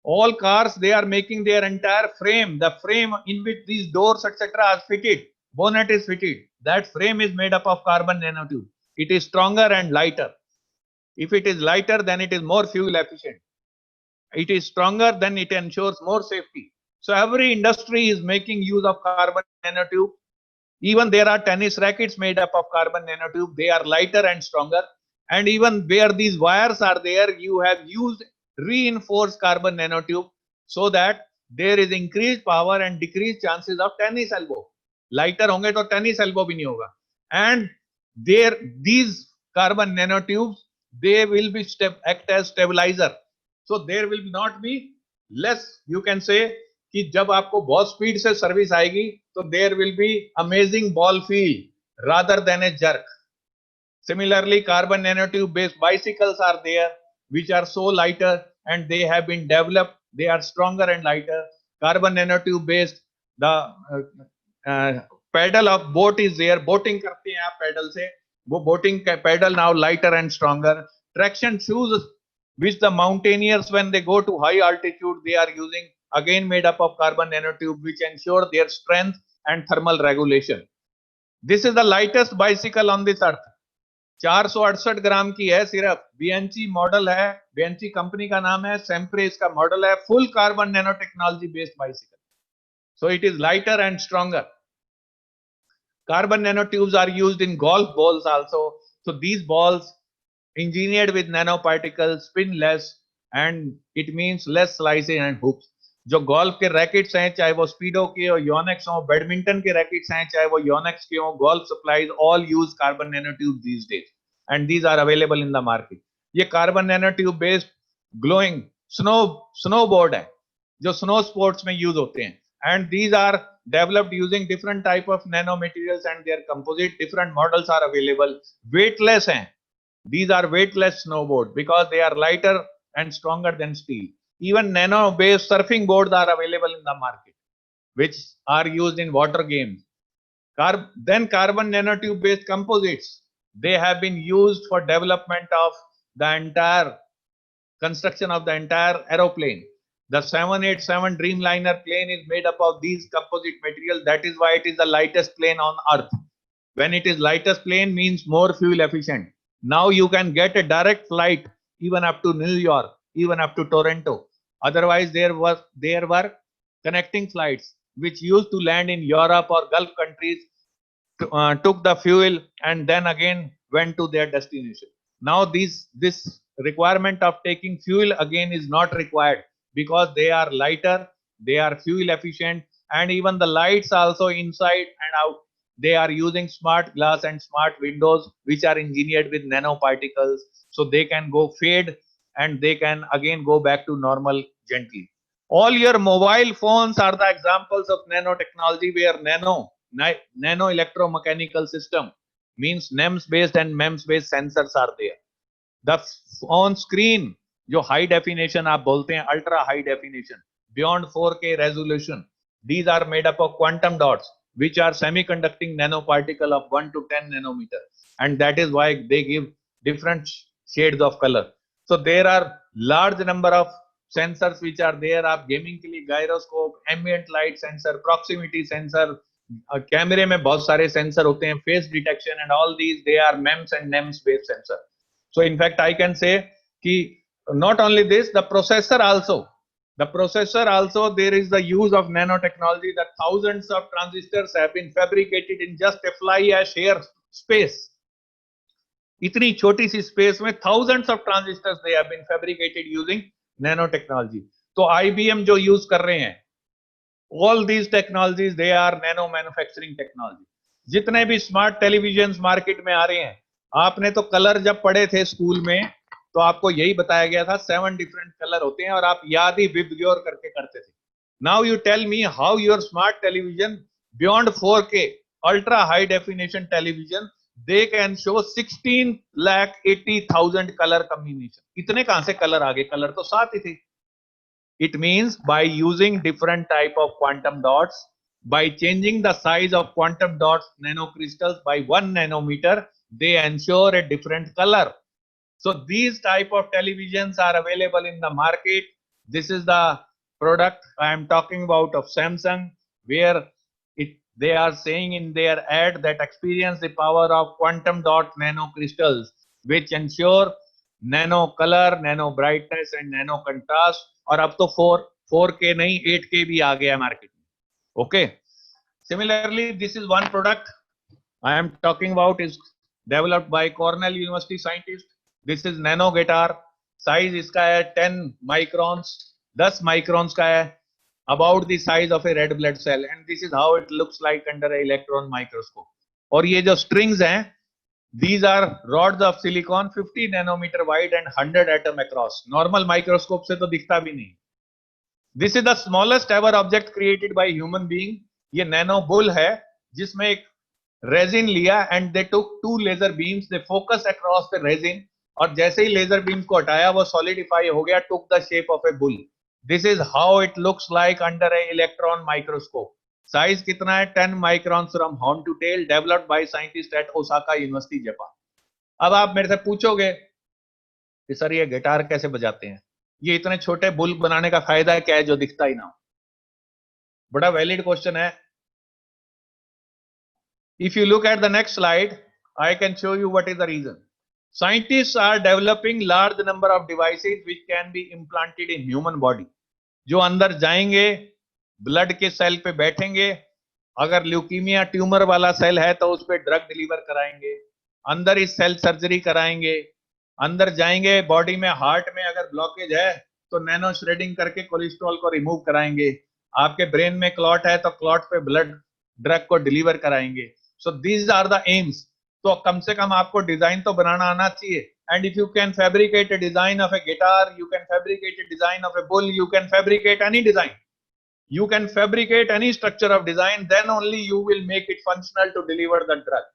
all cars, they are making their entire frame, the frame in which these doors etc are fitted, bonnet is fitted, that frame is made up of carbon nanotube. It is stronger and lighter. If it is lighter, then it is more fuel efficient. It is stronger, then it ensures more safety. So every industry is making use of carbon nanotube. Even there are tennis rackets made up of carbon nanotube. They are lighter and stronger. And even where these wires are there, you have used reinforced carbon nanotube so that there is increased power and decreased chances of tennis elbow. Lighter होंगे तो tennis elbow भी नहीं होगा. And these carbon nanotubes, they will be act as stabilizer. So there will not be less, you can say, कि जब आपको बहुत speed से सर्विस आएगी तो there will be amazing ball feel rather than a jerk. Similarly, carbon nanotube based bicycles are there, which are so lighter and they have been developed. They are stronger and lighter. Carbon nanotube based, the pedal of boat is there. Boating करते हैं आप pedal से, वो boating pedal now lighter and stronger. Traction shoes, which the mountaineers when they go to high altitude they are using, again made up of carbon nanotube, which ensure their strength and thermal regulation. This is the lightest bicycle on this earth. 468 ग्राम की है सिर्फ। BNC model है, BNC company का नाम है, सेम्प्रे इसका model है, full carbon nano technology based bicycle, so it is lighter and stronger. Carbon nanotubes are used in golf balls also. So these balls engineered with nanoparticles, spin less, and it means less slicing and hoops. जो golf के rackets हैं, चाहे वो स्पीडो के हो, Yonex हो, badminton के rackets हैं, चाहे वो योनेक्स के हो, golf supplies all use carbon nanotube these days and these are available in the market. ये carbon nanotube based glowing snowboard है जो स्नो स्पोर्ट्स में यूज होते हैं, and these are developed using different type of nanomaterials and their composite different models are available. Weightless hain, these are weightless snowboard because they are lighter and stronger than steel. Even nano based surfing boards are available in the market which are used in water games. Then carbon nanotube based composites, they have been used for development of the entire construction of the entire aeroplane. The 787 Dreamliner plane is made up of these composite materials. That is why it is the lightest plane on earth. When it is lightest plane means more fuel efficient. Now you can get a direct flight even up to New York, even up to Toronto. Otherwise there were connecting flights which used to land in Europe or Gulf countries, took the fuel and then again went to their destination. Now this requirement of taking fuel again is not required because they are lighter, they are fuel efficient, and even the lights also inside and out, they are using smart glass and smart windows which are engineered with nanoparticles, so they can go fade and they can again go back to normal gently. All your mobile phones are the examples of nanotechnology where nano electromechanical system means NEMS based and MEMS based sensors are there. The on screen जो high definition आप बोलते हैं, ultra high definition, beyond 4K resolution, these are made up of quantum dots which are semiconducting nanoparticle of 1 to 10 nanometer, and that is why they give different shades of color. So there are large number of sensors which are there. आप gaming के लिए gyroscope, ambient light sensor, proximity sensor, कैमरे में बहुत सारे sensor होते हैं, face detection, and all these they are MEMS and NEMS based sensor. So in fact I can say कि not only this, the processor also there is the use of nanotechnology, that thousands of transistors have been fabricated in just a fly ash hair space. इतनी छोटी सी space में thousands of transistors they have been fabricated using nanotechnology. तो IBM जो use कर रहे हैं, all these technologies they are nano manufacturing technology. जितने भी स्मार्ट टेलीविजन मार्केट में आ रहे हैं, आपने तो कलर जब पढ़े थे स्कूल में तो आपको यही बताया गया था 7 डिफरेंट कलर होते हैं और आप याद ही विबग्योर करके करते थे. Now you tell me how your smart television beyond 4K ultra high definition television, they can show 16,80,000 color combination. इतने कहां से कलर आ गए? कलर तो 7 ही थे. It means by using different type of quantum dots, by changing the size of quantum dots nanocrystals by 1 nanometer, they ensure a different color. So these type of televisions are available in the market. This is the product I am talking about of Samsung, where they are saying in their ad that experience the power of quantum dot nanocrystals, which ensure nano color, nano brightness and nano contrast. और अब तो 4K नहीं 8K भी आ गया market में. Okay. Similarly, this is one product I am talking about, is developed by Cornell University scientists. This is nano guitar. Size इसका है 10 microns, 10 microns का है, about the size of a red blood cell, and this is how it looks like under an electron microscope. और ये जो strings हैं, these are rods of silicon 50 nanometer wide and 100 atom across. Normal microscope से तो दिखता भी नहीं. This is the smallest ever object created by human being. ये nano bull है जिसमें एक resin लिया and they took 2 laser beams, they focus across the resin, और जैसे ही laser beams को हटाया वो solidify हो गया, took the shape of a bull. This is how it looks like under a electron microscope. Size कितना है? 10 microns from horn to tail, developed by scientists at Osaka University, Japan. अब आप मेरे से पूछोगे कि सर ये गिटार कैसे बजाते हैं? ये इतने छोटे बुल बनाने का फायदा क्या है जो दिखता ही ना हो? बड़ा वैलिड क्वेश्चन है. If you look at the next slide, I can show you what is the reason. Scientists are developing large number of devices which can be implanted in human body. जो अंदर जाएंगे, blood के cell पे बैठेंगे, अगर leukaemia tumour वाला cell है तो उस पे ड्रग डिलीवर कराएंगे, अंदर इस सेल सर्जरी कराएंगे, अंदर जाएंगे बॉडी में, हार्ट में अगर ब्लॉकेज है तो नैनो श्रेडिंग करके कोलेस्ट्रॉल को रिमूव कराएंगे, आपके ब्रेन में क्लॉट है तो क्लॉट पे ब्लड ड्रग को डिलीवर कराएंगे. So these are the aims. तो कम से कम आपको डिजाइन तो बनाना आना चाहिए. And if you can fabricate a design of A guitar, you can fabricate a design of A bull, you can fabricate any design, you can fabricate any structure of design, then only you will make it functional to deliver the drug.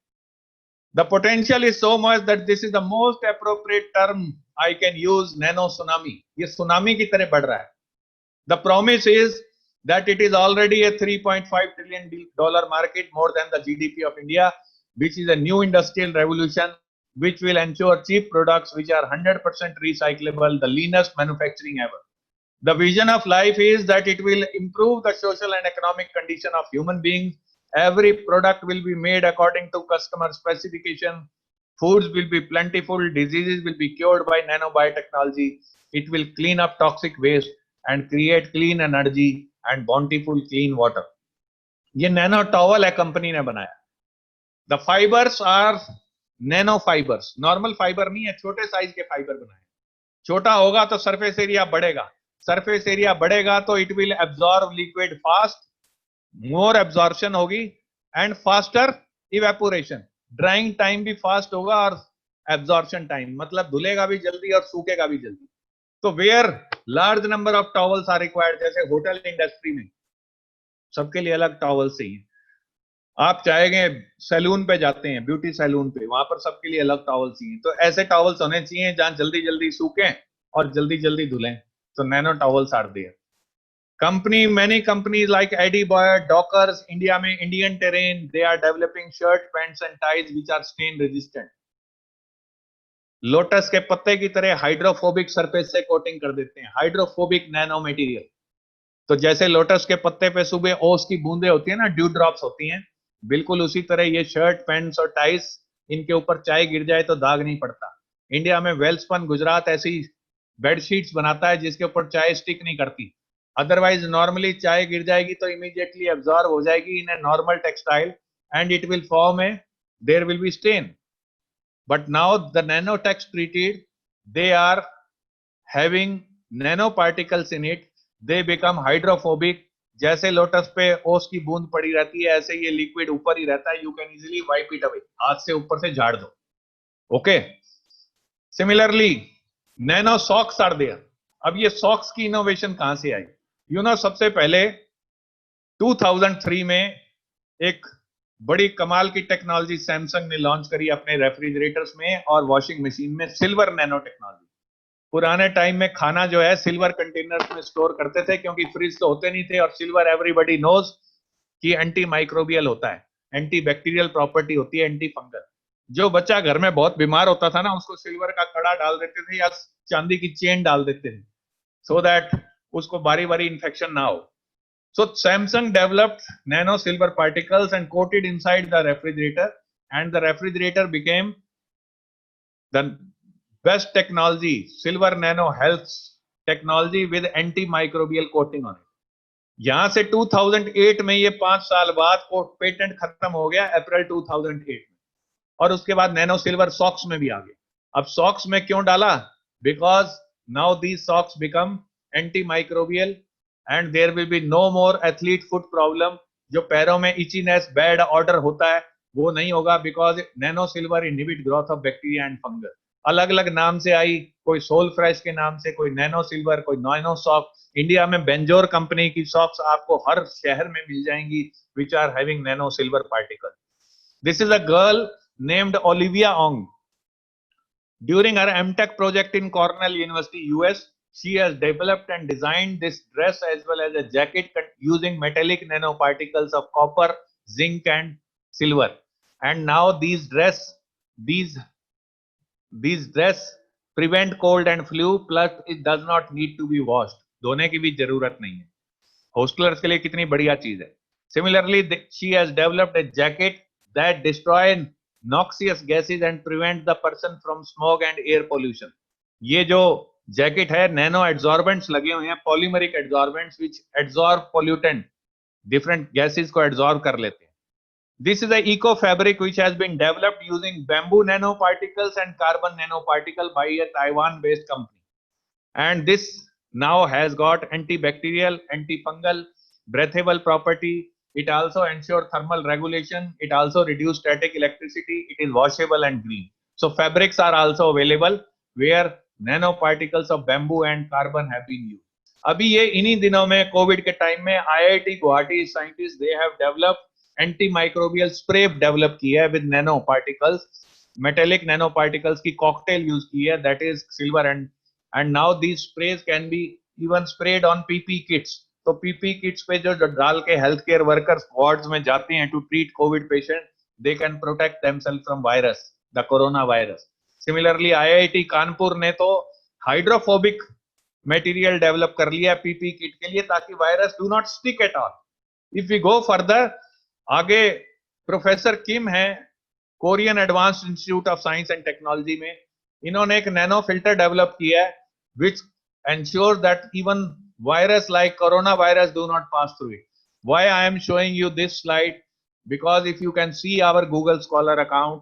The potential is so much that this is the most appropriate term I can use, nano tsunami. ये tsunami की तरह बढ़ रहा है. The promise is that it is already a $3.5 trillion market, more than the GDP of India, which is a new industrial revolution, which will ensure cheap products which are 100% recyclable, the leanest manufacturing ever. The vision of life is that it will improve the social and economic condition of human beings. Every product will be made according to customer specification. Foods will be plentiful. Diseases will be cured by nanobiotechnology. It will clean up toxic waste and create clean energy and bountiful clean water. ये nano towel है company ने बनाया. The fibers are nano fibers. Normal fiber नहीं है, छोटे size के fibre बनाए. छोटा होगा तो सरफेस एरिया बढ़ेगा. सरफेस एरिया बढ़ेगा तो it will absorb liquid fast, more absorption होगी and faster evaporation. Drying time भी फास्ट होगा और एब्जॉर्प्शन टाइम, मतलब धुलेगा भी जल्दी और सूखेगा भी जल्दी. तो where large number of towels are required, जैसे होटल इंडस्ट्री में सबके लिए अलग टॉवल्स चाहिए. आप चाहेंगे सैलून पे जाते हैं, ब्यूटी सैलून पे, वहां पर सबके लिए अलग टॉवल्स चाहिए. तो ऐसे टॉवल्स होने चाहिए जहां जल्दी जल्दी सूखें और जल्दी जल्दी धुलें. So nano towels are there. Many companies like Eddie Boyer, Dockers, India में Indian Terrain, they are developing shirt, pants and ties which are stain resistant. Lotus के पत्ते की तरह हाइड्रोफोबिक सरफेस से कोटिंग कर देते हैं, हाइड्रोफोबिक नैनो मटेरियल. तो जैसे लोटस के पत्ते पे सुबह ओस की बूंदें होती है ना, ड्यू ड्रॉप्स होती हैं, बिल्कुल उसी तरह ये शर्ट, पैंट्स और टाइज, इनके ऊपर चाय गिर जाए तो दाग नहीं पड़ता. इंडिया में वेल्सपन गुजरात ऐसी बेडशीट्स बनाता है जिसके ऊपर चाय स्टिक नहीं करती. अदरवाइज नॉर्मली चाय गिर जाएगी तो इमीडिएटली एब्जॉर्ब हो जाएगी in a normal textile and it will form a, there will be stain. But now the nano tex treated, they are having nano particles in it, they become hydrophobic. जैसे lotus पे ओस की बूंद पड़ी रहती है ऐसे ये लिक्विड ऊपर ही रहता है. You can easily wipe it away, हाथ से ऊपर से झाड़ दो. Okay. Similarly nano socks are there. अब ये सॉक्स की इनोवेशन कहां से आई? सबसे पहले 2003 में एक बड़ी कमाल की टेक्नोलॉजी सैमसंग ने लॉन्च करी अपने रेफ्रिजरेटर्स में और वॉशिंग मशीन में, सिल्वर नैनो टेक्नोलॉजी. पुराने टाइम में खाना जो है सिल्वर कंटेनर्स में स्टोर करते थे क्योंकि फ्रिज तो होते नहीं थे, और सिल्वर एवरीबॉडी नोज कि एंटी माइक्रोबियल होता है, एंटी बैक्टीरियल प्रॉपर्टी होती है, एंटी फंगल. जो बच्चा घर में बहुत बीमार होता था ना, उसको सिल्वर का कड़ा डाल देते थे या चांदी की चेन डाल देते थे, सो दैट उसको बारी बारी इन्फेक्शन ना हो. सो Samsung developed nano silver particles and coated inside the refrigerator, and the refrigerator became the best technology, silver nano health technology with anti microbial coating on it. यहां से 2008 में, ये 5 साल बाद पेटेंट खत्म हो गया अप्रैल 2008 में, और उसके बाद नैनो सिल्वर सॉक्स में भी आ गए. अब सॉक्स में क्यों डाला? Because now these socks become anti microbial and there will be no more athlete foot problem. जो पैरों में इचीनेस, बैड ऑर्डर होता है वो नहीं होगा, because nano silver inhibit growth of bacteria and fungus. अलग अलग नाम से आई, कोई सोल फ्रेश के नाम से, कोई नैनो सिल्वर, कोई नैनो सॉक. इंडिया में बेंजोर कंपनी की सॉक्स आपको हर शहर में मिल जाएंगी which are having nano silver particle. This is a girl named Olivia Ong. During her MTech project in Cornell University, US, she has developed and designed this dress as well as a jacket using metallic nanoparticles of copper, zinc and silver. And now these dress prevent cold and flu, plus it does not need to be washed. धोने की भी जरूरत नहीं है. Hostellers के लिए कितनी बढ़िया चीज है. Similarly, she has developed a jacket that destroys noxious gases and prevent the person from smog and air pollution. ये जो जैकेट है नैनो एड्सॉर्बेंट्स लगे हुए हैं, polymeric एड्सॉर्बेंट्स which absorb pollutant, different gases को absorb कर लेते हैं. This is a eco fabric which has been developed using bamboo nanoparticles and carbon nanoparticle by a Taiwan based company. And this now has got antibacterial, antifungal, breathable property. It also ensures thermal regulation. It also reduces static electricity. It is washable and green. So fabrics are also available where nanoparticles of bamboo and carbon have been used. अभी ये इन्हीं दिनों में Covid के time में IIT Guwahati scientist they have developed antimicrobial spray develop किया है with nano particles, metallic nano particles की कॉकटेल यूज की है, that is silver and now these sprays can be even spread on PP kits. तो PP kits पे जो डाल के हेल्थ केयर वर्कर्स वार्ड्स में जाते हैं to treat Covid patient, they can protect themself from virus, the corona virus. Similarly IIT Kanpur ने तो हाइड्रोफोबिक मटेरियल डेवलप कर लिया पीपी किट के लिए ताकि virus do not stick at all. If we go further, आगे प्रोफेसर किम है Korean advanced institute of science and technology में, इन्होंने एक नैनो फिल्टर डेवलप किया है which ensures that even virus like coronavirus do not pass through it. Why I am showing you this slide? Because if you can see our Google Scholar account,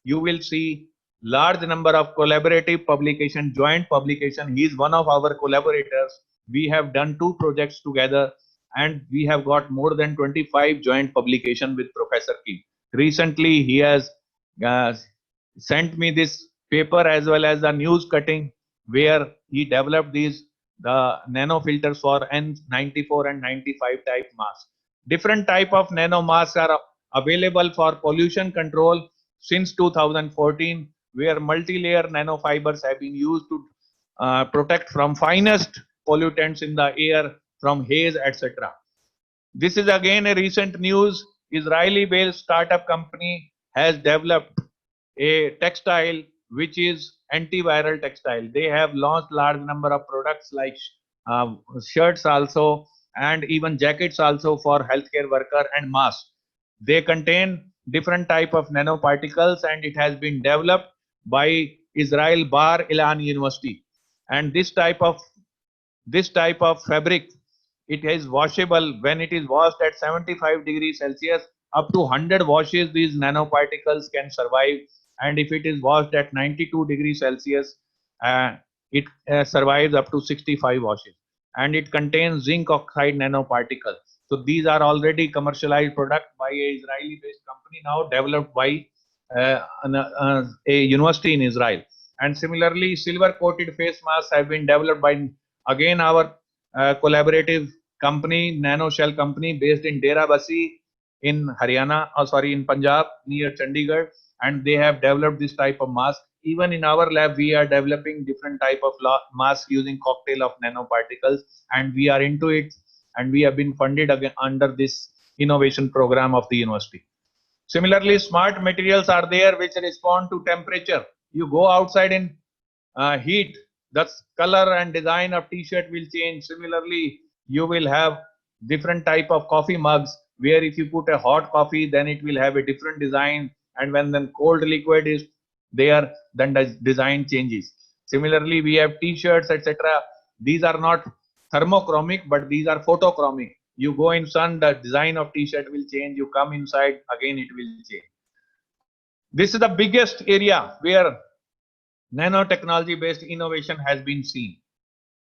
you will see large number of collaborative publication, joint publication. He is one of our collaborators. We have done 2 projects together and we have got more than 25 joint publication with Professor Kim. Recently, he has sent me this paper as well as the news cutting where he developed the nano filters for N94 and 95 type masks. Different type of nano masks are available for pollution control since 2014, where multi-layer nanofibers have been used to protect from finest pollutants in the air from haze, etc. This is again a recent news. Israeli-based startup company has developed a textile which is antiviral textile. They have launched large number of products like shirts also and even jackets also for healthcare worker and masks. They contain different type of nanoparticles and it has been developed by Israel Bar Ilan University. And this type of fabric, it is washable when it is washed at 75 degrees Celsius. Up to 100 washes these nanoparticles can survive, and if it is washed at 92 degrees Celsius, it survives up to 65 washes, and it contains zinc oxide nanoparticles. So these are already commercialized product by a Israeli based company now developed by a university in Israel. And similarly, silver coated face masks have been developed by again our collaborative company, Nano Shell company based in Dera Basi in Haryana, in Punjab near Chandigarh, and they have developed this type of mask. Even in our lab, we are developing different type of mask using cocktail of nanoparticles, and we are into it, and we have been funded again under this innovation program of the university. Similarly, smart materials are there which respond to temperature. You go outside in heat, the color and design of t-shirt will change. Similarly, you will have different type of coffee mugs where if you put a hot coffee, then it will have a different design, and when the cold liquid is there, then the design changes. Similarly, we have t-shirts, etc. These are not thermochromic, but these are photochromic. You go in sun, the design of t-shirt will change. You come inside, again it will change. This is the biggest area where nanotechnology based innovation has been seen.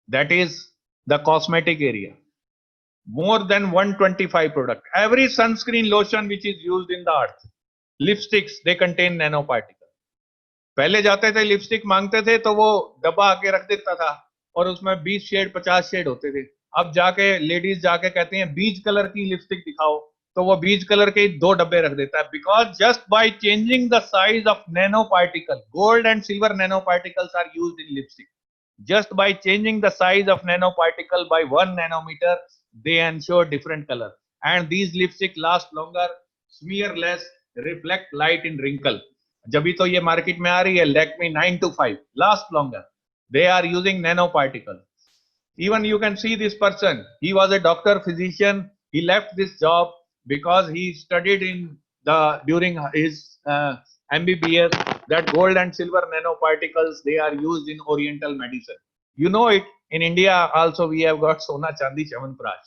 That is the cosmetic area. More than 125 products. Every sunscreen lotion which is used in the earth, lipsticks, they contain nanoparticles. पहले जाते थे lipstick मांगते थे तो वो डब्बा आके रख देता था और उसमें 20 शेड 50 शेड होते थे. अब जाके लेडीज जाके कहती हैं बीज कलर की लिपस्टिक दिखाओ, तो वो बीज कलर के 2 डब्बे रख देता है. Because just by changing the size of nano particle, gold and silver nano particles are used in lipstick. Just by changing the size of nanoparticle by 1 nanometer, they ensure different color. And these lipstick last longer, smear less, reflect light in wrinkle. जब भी तो ये market में आ रही है Lakme 925, last longer. They are using nanoparticles. Even you can see this person. He was a doctor, physician. He left this job because he studied in during his MBBS, that gold and silver nanoparticles, they are used in Oriental medicine. You know it, in India also we have got Sona Chandi Chyawanprash.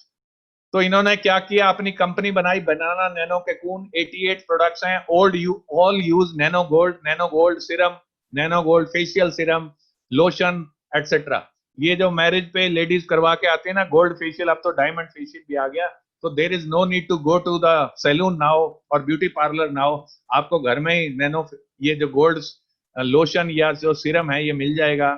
तो इन्होंने क्या किया, अपनी company बनाई बनाना nano cocoon. 88 products हैं, all use nano gold serum, nano gold facial serum, lotion etcetera. ये जो marriage पे लेडीज करवा के आते हैं ना गोल्ड फेशियल, अब तो डायमंड फेशियल भी आ गया. तो there is no need to go to the salon now और ब्यूटी पार्लर नाउ. आपको घर में ही नैनो ये जो गोल्ड लोशन या जो सीरम है ये मिल जाएगा.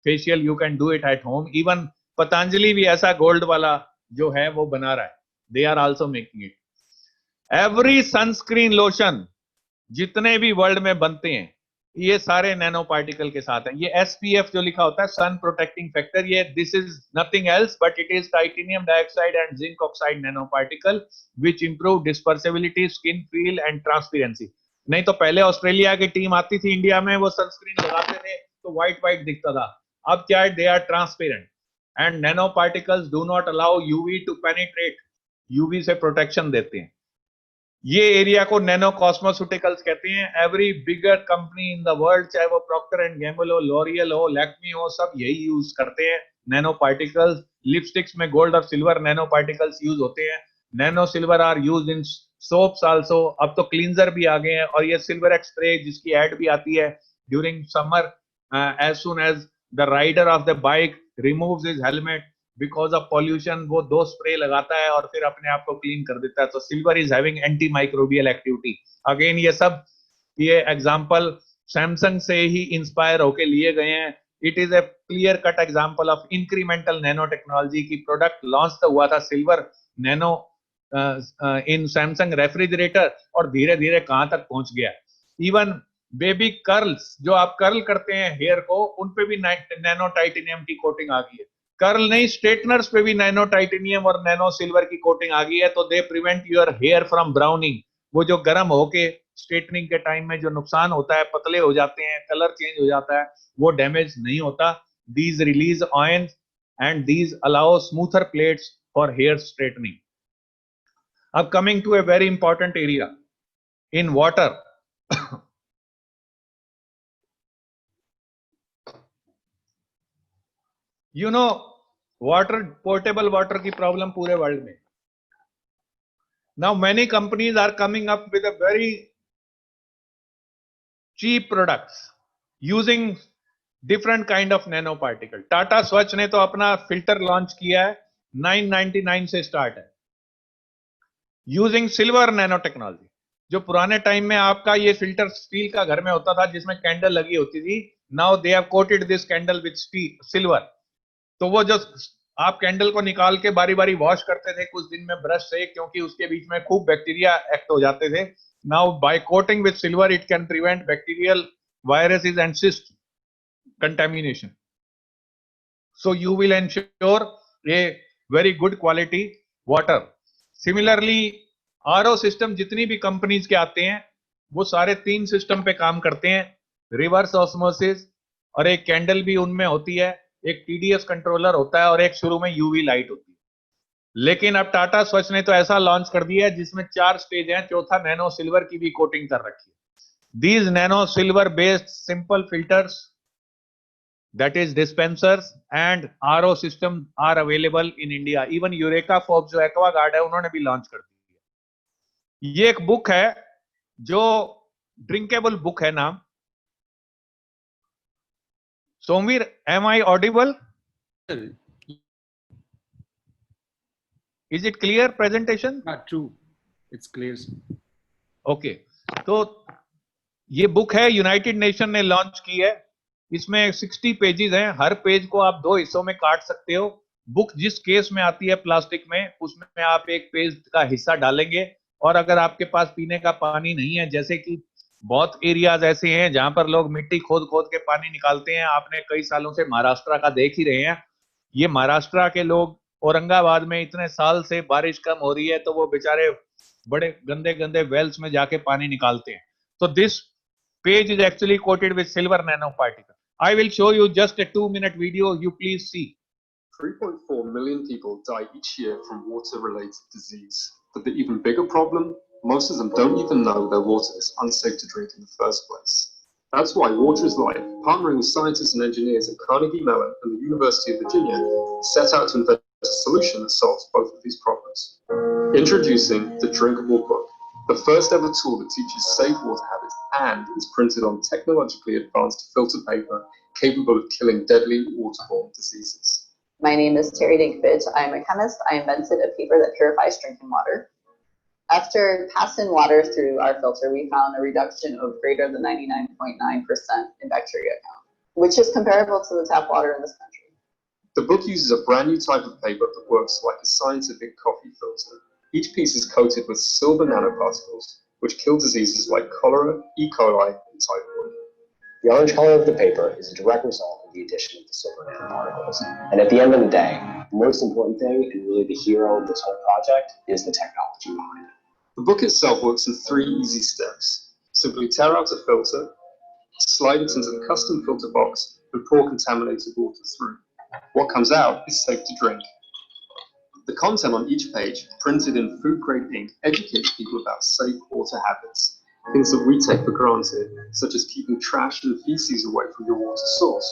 Facial you can do it at home. Even Patanjali भी ऐसा गोल्ड वाला जो है वो बना रहा है. They are also making it. Every sunscreen lotion जितने भी वर्ल्ड में बनते हैं ये सारे नैनो पार्टिकल के साथ है. ये SPF जो लिखा होता है सन प्रोटेक्टिंग फैक्टर, ये this is nothing else but it is titanium dioxide and zinc oxide nano particle which improve dispersibility, skin feel and transparency. नहीं तो पहले ऑस्ट्रेलिया की टीम आती थी इंडिया में, वो सनस्क्रीन लगाते थे तो व्हाइट दिखता था. अब क्या है, they are transparent and nano particles do not allow UV to penetrate. UV से प्रोटेक्शन देते हैं. ये एरिया को नैनो कॉस्मोस्यूटिकल्स कहते हैं. Every bigger company in the world, चाहे वो प्रॉक्टर एंड गैम्बल हो, लॉरियल हो, लैक्मी हो, सब यही यूज करते हैं नैनो पार्टिकल्स. लिपस्टिक्स में गोल्ड और सिल्वर नैनो पार्टिकल्स यूज होते हैं. Nano silver are use in soaps also. अब तो क्लींजर भी आ गए हैं. और ये सिल्वर एक्सप्रे जिसकी एड भी आती है during summer, as soon as the rider of the bike removes his helmet because of pollution, वो 2 स्प्रे लगाता है और फिर अपने आप को क्लीन कर देता है. तो silver is having anti microbial activity. Again ये एग्जांपल सैमसंग से ही इंस्पायर होके लिए गए हैं. It is A clear cut example of incremental nano technology की. प्रोडक्ट लॉन्च तो हुआ था सिल्वर नैनो इन सैमसंग रेफ्रिजरेटर और धीरे धीरे कहां तक पहुंच गया. इवन बेबी कर्ल्स जो आप कर्ल करते हैं हेयर को, उन पे भी नैनो टाइटेनियम की कोटिंग आ गई है. कर्ल नहीं, स्ट्रेटनर्स पे भी नैनो टाइटेनियम और नैनो सिल्वर की कोटिंग आ गई है. तो they prevent your hair from browning. वो जो गर्म होके स्ट्रेटनिंग के टाइम में जो नुकसान होता है, पतले हो जाते हैं, कलर चेंज हो जाता है, वो डैमेज नहीं होता. These release oils and these allow smoother plates for hair straightening. अब coming to a very important area in water. You know, water, potable water की प्रॉब्लम पूरे वर्ल्ड में. Now many companies are coming up with a very cheap products using different kind of nanoparticle. Tata स्वच्छ ने तो अपना filter launch किया है, 999 से स्टार्ट है, यूजिंग सिल्वर नैनो टेक्नोलॉजी. जो पुराने टाइम में आपका ये फिल्टर स्टील का घर में होता था जिसमें कैंडल लगी होती थी, now they have coated this candle with silver. तो वो जो आप कैंडल को निकाल के बारी बारी वॉश करते थे कुछ दिन में ब्रश से, क्योंकि उसके बीच में खूब बैक्टीरिया एक्ट हो जाते थे. Now by coating with silver it can prevent bacterial viruses and cyst contamination. So you will ensure a very good quality water. Similarly RO system जितनी भी कंपनीज के आते हैं वो सारे 3 सिस्टम पे काम करते हैं. रिवर्स ऑस्मोसिस, और एक कैंडल भी उनमें होती है, एक TDS कंट्रोलर होता है और एक शुरू में UV लाइट होती है. लेकिन अब टाटा स्वच्छ ने तो ऐसा लॉन्च कर दिया है जिसमें 4 स्टेज हैं, चौथा नैनो सिल्वर की भी कोटिंग कर रखी है. These nano silver based simple filters, that is dispensers and RO system are available in India. Even Eureka Forbes जो एक्वागार्ड है उन्होंने भी लॉन्च कर दी है. ये एक बुक है जो ड्रिंकेबल बुक है नाम. Somvir, am I audible? Is it clear presentation? True. It's clear. Okay. तो ये बुक है, यूनाइटेड नेशन ने लॉन्च की है. इसमें 60 पेजेस हैं. हर पेज को आप 2 हिस्सों में काट सकते हो. बुक जिस केस में आती है प्लास्टिक में, उसमें आप एक पेज का हिस्सा डालेंगे. और अगर आपके पास पीने का पानी नहीं है, जैसे कि बहुत एरियाज ऐसे हैं जहां पर लोग मिट्टी खोद खोद के पानी निकालते हैं, आपने कई सालों से महाराष्ट्र का देख ही रहे हैं. ये महाराष्ट्र के लोग औरंगाबाद में इतने साल से बारिश कम हो रही है तो वो बेचारे बड़े गंदे गंदे वेल्स में जाके पानी निकालते हैं. तो this page is actually coated with silver nanoparticle. I will show you just a 2-minute video. You please see. 3.4 million people die each year from water-related disease. But the even bigger problem Most of them don't even know their water is unsafe to drink in the first place. That's why Water is Life, partnering with scientists and engineers at Carnegie Mellon and the University of Virginia, set out to invent a solution that solves both of these problems. Introducing the Drinkable Book, the first ever tool that teaches safe water habits and is printed on technologically advanced filter paper capable of killing deadly waterborne diseases. My name is Terry Dinkovich. I'm a chemist. I invented a paper that purifies drinking water. After passing water through our filter, we found a reduction of greater than 99.9% in bacteria count, which is comparable to the tap water in this country. The book uses a brand new type of paper that works like a scientific coffee filter. Each piece is coated with silver nanoparticles, which kill diseases like cholera, E. coli, and typhoid. The orange color of the paper is a direct result of the addition of the silver nanoparticles. And at the end of the day, the most important thing, and really the hero of this whole project, is the technology behind it. The book itself works in 3 easy steps. Simply tear out a filter, slide it into the custom filter box, and pour contaminated water through. What comes out is safe to drink. The content on each page, printed in food-grade ink, educates people about safe water habits, things that we take for granted, such as keeping trash and feces away from your water source.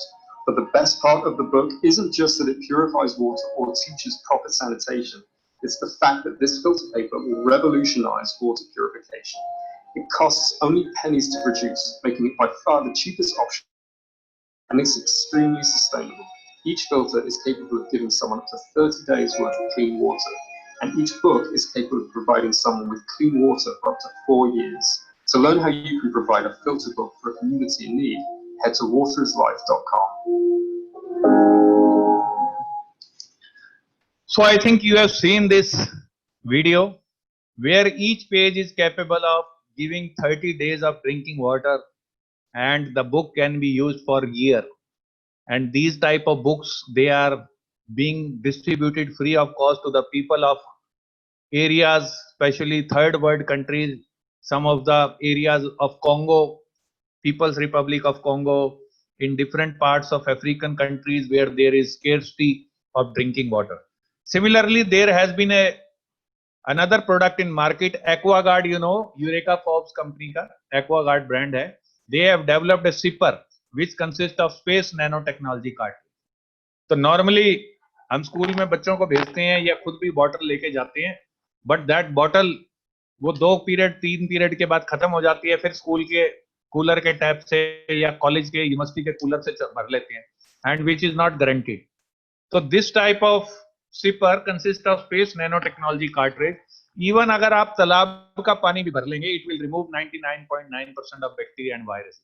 But the best part of the book isn't just that it purifies water or teaches proper sanitation. It's the fact that this filter paper will revolutionize water purification. It costs only pennies to produce, making it by far the cheapest option, and it's extremely sustainable. Each filter is capable of giving someone up to 30 days worth of clean water, and each book is capable of providing someone with clean water for up to 4 years. To learn how you can provide a filter book for a community in need, head to waterislife.com. So I think you have seen this video where each page is capable of giving 30 days of drinking water, and the book can be used for a year. And these type of books, they are being distributed free of cost to the people of areas, especially third world countries, some of the areas of Congo, People's Republic of Congo, in different parts of African countries where there is scarcity of drinking water. Similarly, there has been another product in market, AquaGuard, you know, Eureka Forbes company ka AquaGuard brand hai. They have developed a sipper which consists of space nanotechnology cartridge. तो normally हम school में बच्चों को भेजते हैं या खुद भी बॉटल लेके जाते हैं, बट दैट बॉटल वो 2 पीरियड 3 पीरियड के बाद खत्म हो जाती है, फिर स्कूल के कूलर के टैप से या कॉलेज के यूनिवर्सिटी के कूलर से भर लेते हैं, and which is not guaranteed. तो this type of sipper consist of space nanotechnology cartridge. Even अगर आप तालाब का पानी भी भर लेंगे, it will remove 99.9% of bacteria and virus.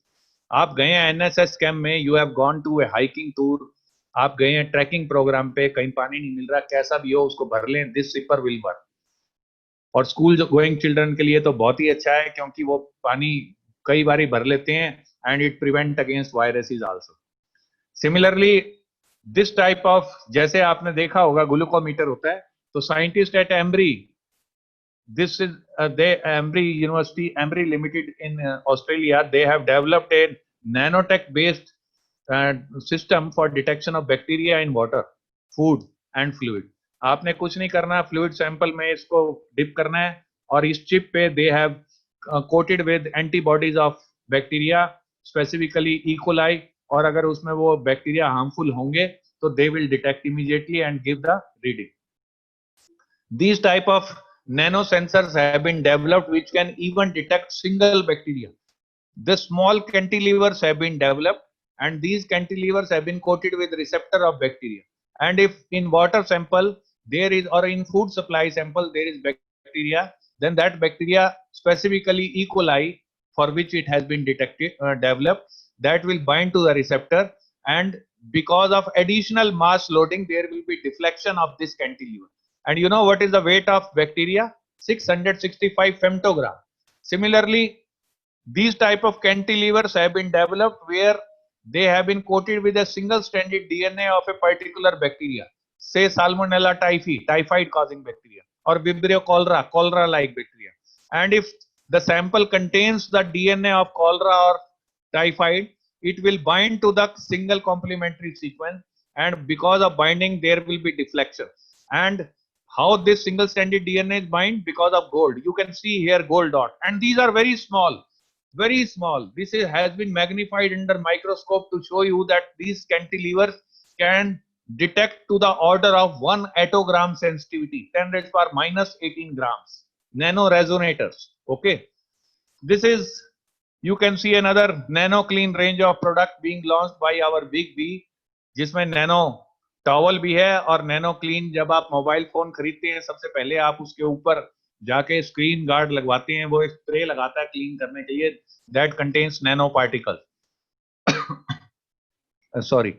आप गए हैं एनएसएस कैंप में, you have gone to a hiking tour, आप गए हैं ट्रैकिंग प्रोग्राम पे, कहीं पानी नहीं मिल रहा, कैसा भी हो उसको भर लें, दिस सिपर विल वर्क. और स्कूल गोइंग चिल्ड्रन के लिए तो बहुत ही अच्छा है, क्योंकि वो पानी कई बारी भर लेते हैं and it prevent against viruses also. Similarly this type of, जैसे आपने देखा होगा ग्लूकोमीटर होता है, तो scientist at Embry, this is Embry University, Embry Limited in Australia, they have developed a nanotech based system for detection of bacteria in water, food and fluid. आपने कुछ नहीं करना, फ्लूइड सैंपल में इसको डिप करना है और इस चिप पे they have coated with antibodies of bacteria, specifically E coli, और अगर उसमें वो बैक्टीरिया हार्मफुल होंगे तो they will detect immediately and give the reading. These type of nano sensors have been developed which can even detect single bacteria. The small cantilevers have been developed, and these cantilevers have been coated with receptor of bacteria. And if in water sample there is, or in food supply sample there is bacteria, then that bacteria, specifically E. coli, for which it has been developed, that will bind to the receptor, and because of additional mass loading there will be deflection of this cantilever. And you know what is the weight of bacteria? 665 femtogram. Similarly, these type of cantilevers have been developed where they have been coated with a single stranded DNA of a particular bacteria, say Salmonella typhi, typhoid causing bacteria, or Vibrio cholera, cholera like bacteria. And if the sample contains the DNA of cholera or typhoid, it will bind to the single complementary sequence, and because of binding there will be deflection. And How this single stranded DNA is bind? Because of gold. You can see here gold dot, and these are very small, very small. This has been magnified under microscope to show you that these cantilevers can detect to the order of 1 attogram sensitivity, 10⁻⁻18 grams. Nano resonators. Okay. This is, you can see another nano clean range of product being launched by our Big B, जिसमें nano towel भी है और nano clean. जब आप mobile phone खरीदते हैं सबसे पहले आप उसके ऊपर जाके स्क्रीन गार्ड लगवाते हैं, वो एक स्प्रे लगाता है क्लीन करने के लिए, that contains nano particle. sorry,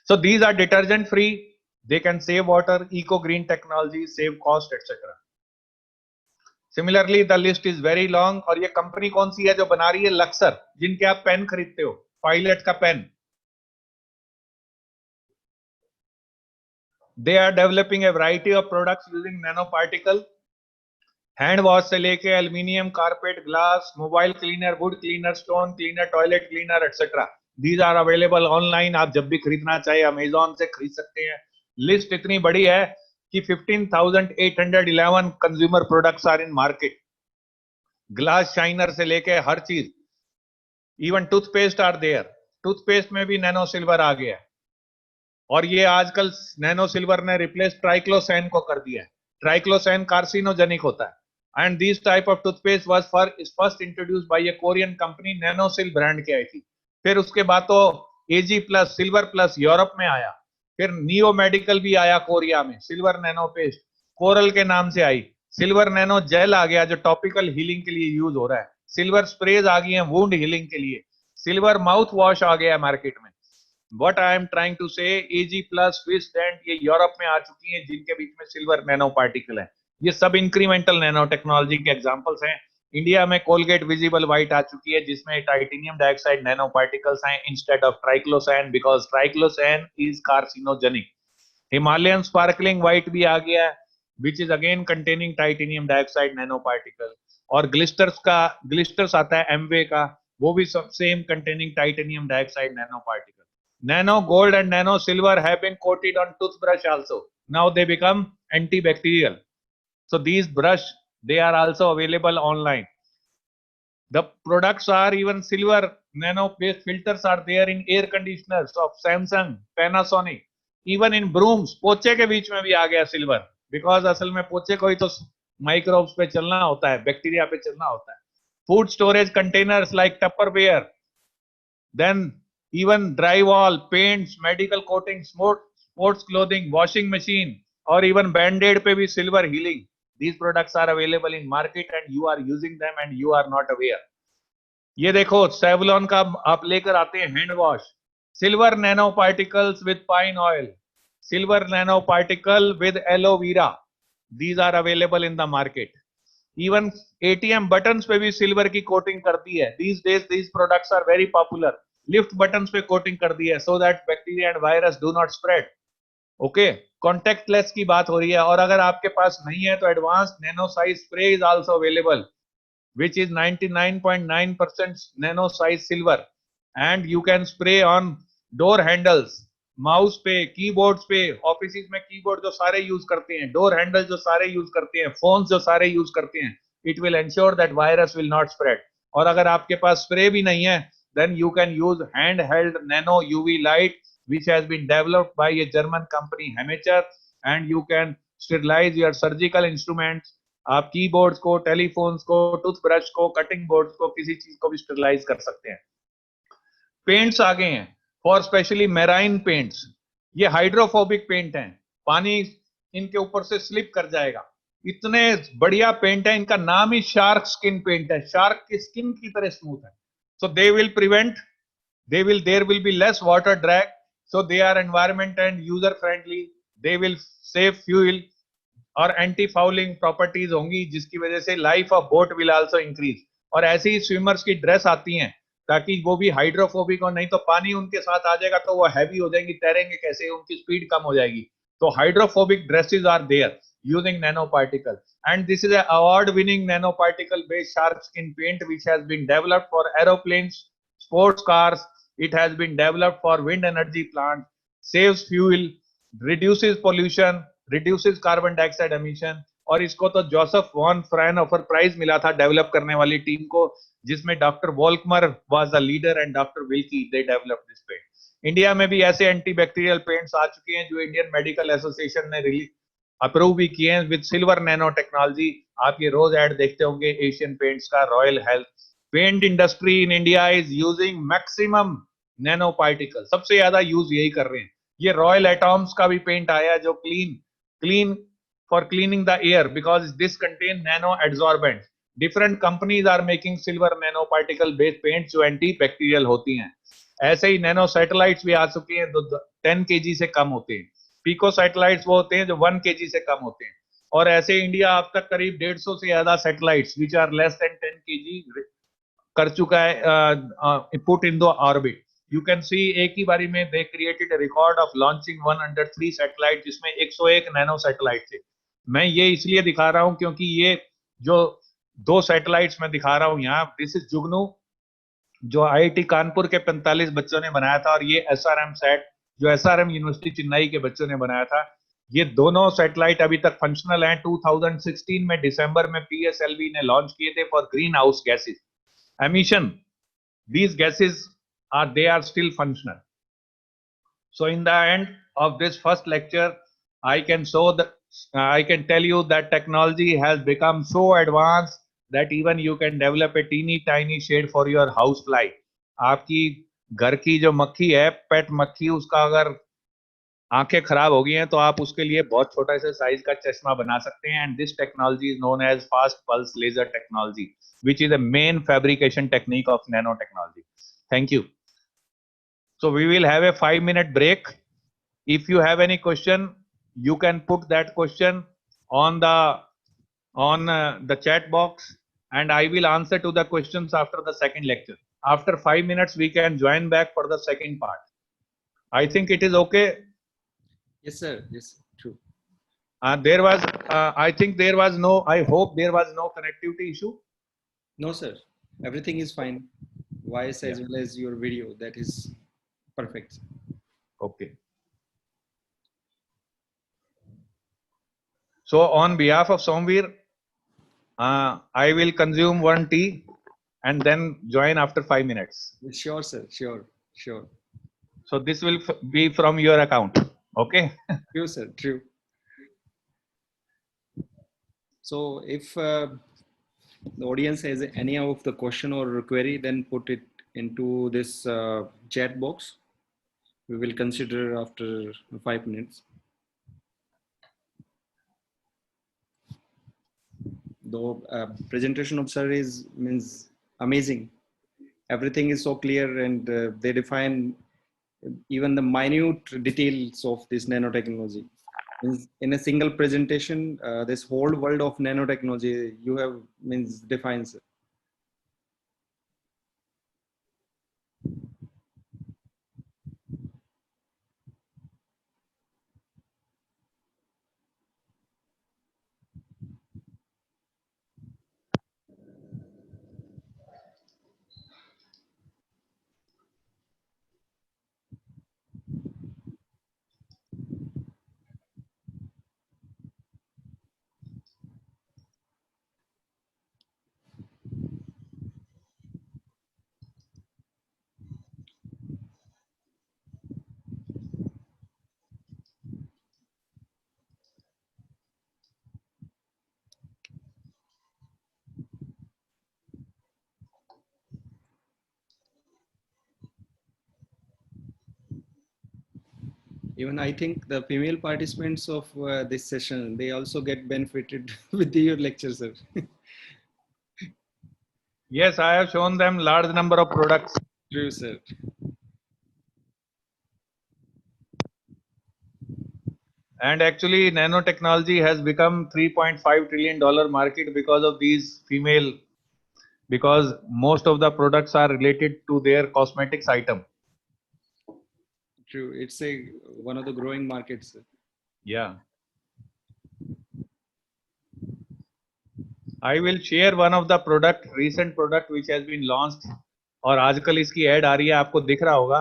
so these are detergent free, they can save water, eco green technology, save cost, etc. Similarly the list is very long। और ये कंपनी कौन सी है जो बना रही है? लक्सर, जिनके आप पेन खरीदते हो, पायलट का pen. They are developing a variety of products using nanoparticle, hand wash से लेके aluminium, carpet, glass, mobile cleaner, wood cleaner, stone cleaner, toilet cleaner, etcetera. These are available online. आप जब भी खरीदना चाहे अमेजॉन से खरीद सकते हैं। लिस्ट इतनी बड़ी है कि 15,811 consumer products are in market. Glass shiner से लेके हर चीज, even toothpaste are there. Toothpaste में भी नैनो सिल्वर आ गया है, और ये आजकल नैनो सिल्वर ने रिप्लेस ट्राइक्लोसैन को कर दिया है। ट्राइक्लोसैन कार्सिनोजेनिक होता है, and this type of toothpaste was first introduced by a Korean company, Nanosil brand की आई थी। फिर उसके बाद तो AG plus, silver plus Europe में आया, फिर नियो मेडिकल भी आया कोरिया में, सिल्वर नैनो पेस्ट। कोरल के नाम से आई, सिल्वर नैनो जेल आ गया जो टॉपिकल हीलिंग के लिए यूज हो रहा है। सिल्वर स्प्रेज आ गई हैं वुंड हीलिंग के लिए। सिल्वर माउथ वॉश आ गया मार्केट में। What I am trying to say, AG plus, Swiss Dent ये यूरोप में आ चुकी हैं, जिनके बीच में सिल्वर नैनो पार्टिकल है। ये सब इंक्रीमेंटल नैनो टेक्नोलॉजी के एग्जांपल्स हैं। इंडिया में कोलगेट विजिबल व्हाइट आ चुकी है, जिसमें टाइटेनियम डाइऑक्साइड नैनो पार्टिकल्स हैं instead of triclosan, because triclosan is carcinogenic. Himalayan sparkling white भी आ गया है, which is again containing titanium dioxide nano particle. और ग्लिस्टर्स आता है एमवे का, वो भी सब same containing titanium dioxide nano particle. Nano gold and nano silver have been coated on toothbrush also. Now they become antibacterial. So these brush, they are also available online. The products are even silver nano based filters are there in air conditioners of Samsung, Panasonic, even in brooms। पोछे के बीच में भी आ गया silver, because असल में पोछे को ही तो माइक्रोब्स पे चलना होता है, बैक्टीरिया पे चलना होता है। Food storage containers like Tupperware, then even drywall, paints, medical coatings, sports clothing, washing machine, or even band-aid पे भी silver healing. These products are available in market and you are using them and you are not aware. ये देखो Savlon का आप लेकर आते हैं hand wash, silver nano particles with pine oil, silver nano particle with aloe vera. These are available in the market. Even ATM buttons पे भी silver की कोटिंग कर दी है। These days these products are very popular. Lift buttons पे coating कर दी है, so that bacteria and virus do not spread. Okay, contact less की बात हो रही है। और अगर आपके पास नहीं है तो advance nano size spray is also available, which is 99.9% nano size silver, and you can spray on door handles, mouse पे, कीबोर्ड्स पे। ऑफिस में कीबोर्ड जो सारे यूज करते हैं, डोर हैंडल जो सारे यूज करते हैं, फोन जो सारे यूज करते हैं, it will ensure that virus will not spread. और अगर आपके पास स्प्रे भी नहीं है, then you can use handheld nano UV light which has been developed by a German company Hemacher, and you can sterilize your surgical instruments। आप keyboards को, telephones को, toothbrush को, कटिंग बोर्ड्स को, किसी चीज को भी स्टरलाइज कर सकते हैं। पेंट्स आ गए हैं फॉर स्पेशली मेराइन पेंट्स। ये हाइड्रोफोबिक पेंट हैं, पानी इनके ऊपर से स्लिप कर जाएगा, इतने बढ़िया पेंट है। इनका नाम ही शार्क स्किन पेंट है, शार्क की स्किन की तरह स्मूथ है। So they will prevent, there will be less water drag, so they are environment and user friendly, they will save fuel, और anti fouling properties होंगी, जिसकी वजह से life of boat will also increase। और ऐसे ही swimmers की dress आती हैं ताकि वो भी हाइड्रोफोबिक हो, नहीं तो पानी उनके साथ आ जाएगा तो वो हैवी हो जाएंगी, तैरेंगे कैसे, उनकी स्पीड कम हो जाएगी। तो hydrophobic dresses are there using nanoparticle, and this is an award-winning nanoparticle-based shark skin paint which has been developed for aeroplanes, sports cars. It has been developed for wind energy plants, saves fuel, reduces pollution, reduces carbon dioxide emission. और इसको तो Joseph von Fraunhofer prize मिला था develop करने वाली team को, जिसमें doctor Volkmar was the leader and doctor Wilkie, they developed this paint. India में भी ऐसे एंटीबैक्टीरियल पेंट्स आ चुके हैं जो इंडियन मेडिकल एसोसिएशन ने अप्रूव भी किए हैं विद सिल्वर नैनो टेक्नोलॉजी। आप ये रोज ऐड देखते होंगे एशियन पेंट्स का, royal health. Paint industry in India is using maximum nano particle, सबसे ज्यादा यूज यही कर रहे हैं। ये रॉयल एटॉम्स का भी पेंट आया जो clean for cleaning the air because this contain nano adsorbent. Different companies are making silver nanoparticle based paints जो antibacterial होती हैं। ऐसे ही नैनो सैटेलाइट्स भी आ चुके हैं जो 10 kg से कम होते हैं। पिको सैटेलाइट्स वो होते हैं जो 1 kg से कम होते हैं। और ऐसे इंडिया अब तक करीब 150 से ज्यादा satellites which are less than 10 kg कर चुका है, put in the orbit. You can see एक ही बारी में they created a record of launching 103 satellite, जिसमें 101 नैनो सैटेलाइट थे। मैं ये इसलिए दिखा रहा हूं क्योंकि ये जो 2 सैटेलाइट्स मैं दिखा रहा हूं यहाँ, दिस इज जुगनू जो IIT कानपुर के 45 बच्चों ने बनाया था, और ये SRM सैट जो SRM यूनिवर्सिटी चेन्नई के बच्चों ने बनाया था। ये दोनों सैटेलाइट अभी तक फंक्शनल हैं। 2016 में दिसंबर में PSLV ने लॉन्च किए थे for green house gases emission. These gases are still functional. So in the end of this first lecture, I can tell you that technology has become so advanced that even you can develop a teeny tiny shade for your house fly. आपकी घर की जो मक्खी है, पेट मक्खी, उसका अगर आंखें खराब हो गई हैं तो आप उसके लिए बहुत छोटा सा साइज का चश्मा बना सकते हैं। And this technology is known as fast pulse laser technology which is a main fabrication technique of nanotechnology. Thank you. So we will have a 5-minute break. If you have any question, you can put that question on the chat box, and I will answer to the questions after the second lecture. After 5 minutes, we can join back for the second part. I think it is okay. Yes, sir. Yes, true. I think there was no. I hope there was no connectivity issue. No, sir. Everything is fine. Voice as well as your video. That is perfect. Okay. So on behalf of Somveer, I will consume one tea and then join after 5 minutes. Sure, sir. Sure. So this will be from your account. Okay. True, sir. True. So if the audience has any of the question or query, then put it into this chat box. We will consider after 5 minutes. The presentation of sir means amazing. Everything is so clear, and they define even the minute details of this nanotechnology. In a single presentation, this whole world of nanotechnology you have defines. Even I think the female participants of this session, they also get benefited with your lecture, sir. Yes, I have shown them large number of products. True, sir. And actually, nanotechnology has become $3.5 trillion market because of these female, because most of the products are related to their cosmetics item. True, it's one of the growing markets, sir. Yeah. I will share one of the recent product which has been launched, और आजकल इसकी add आ रही है, आपको दिख रहा होगा.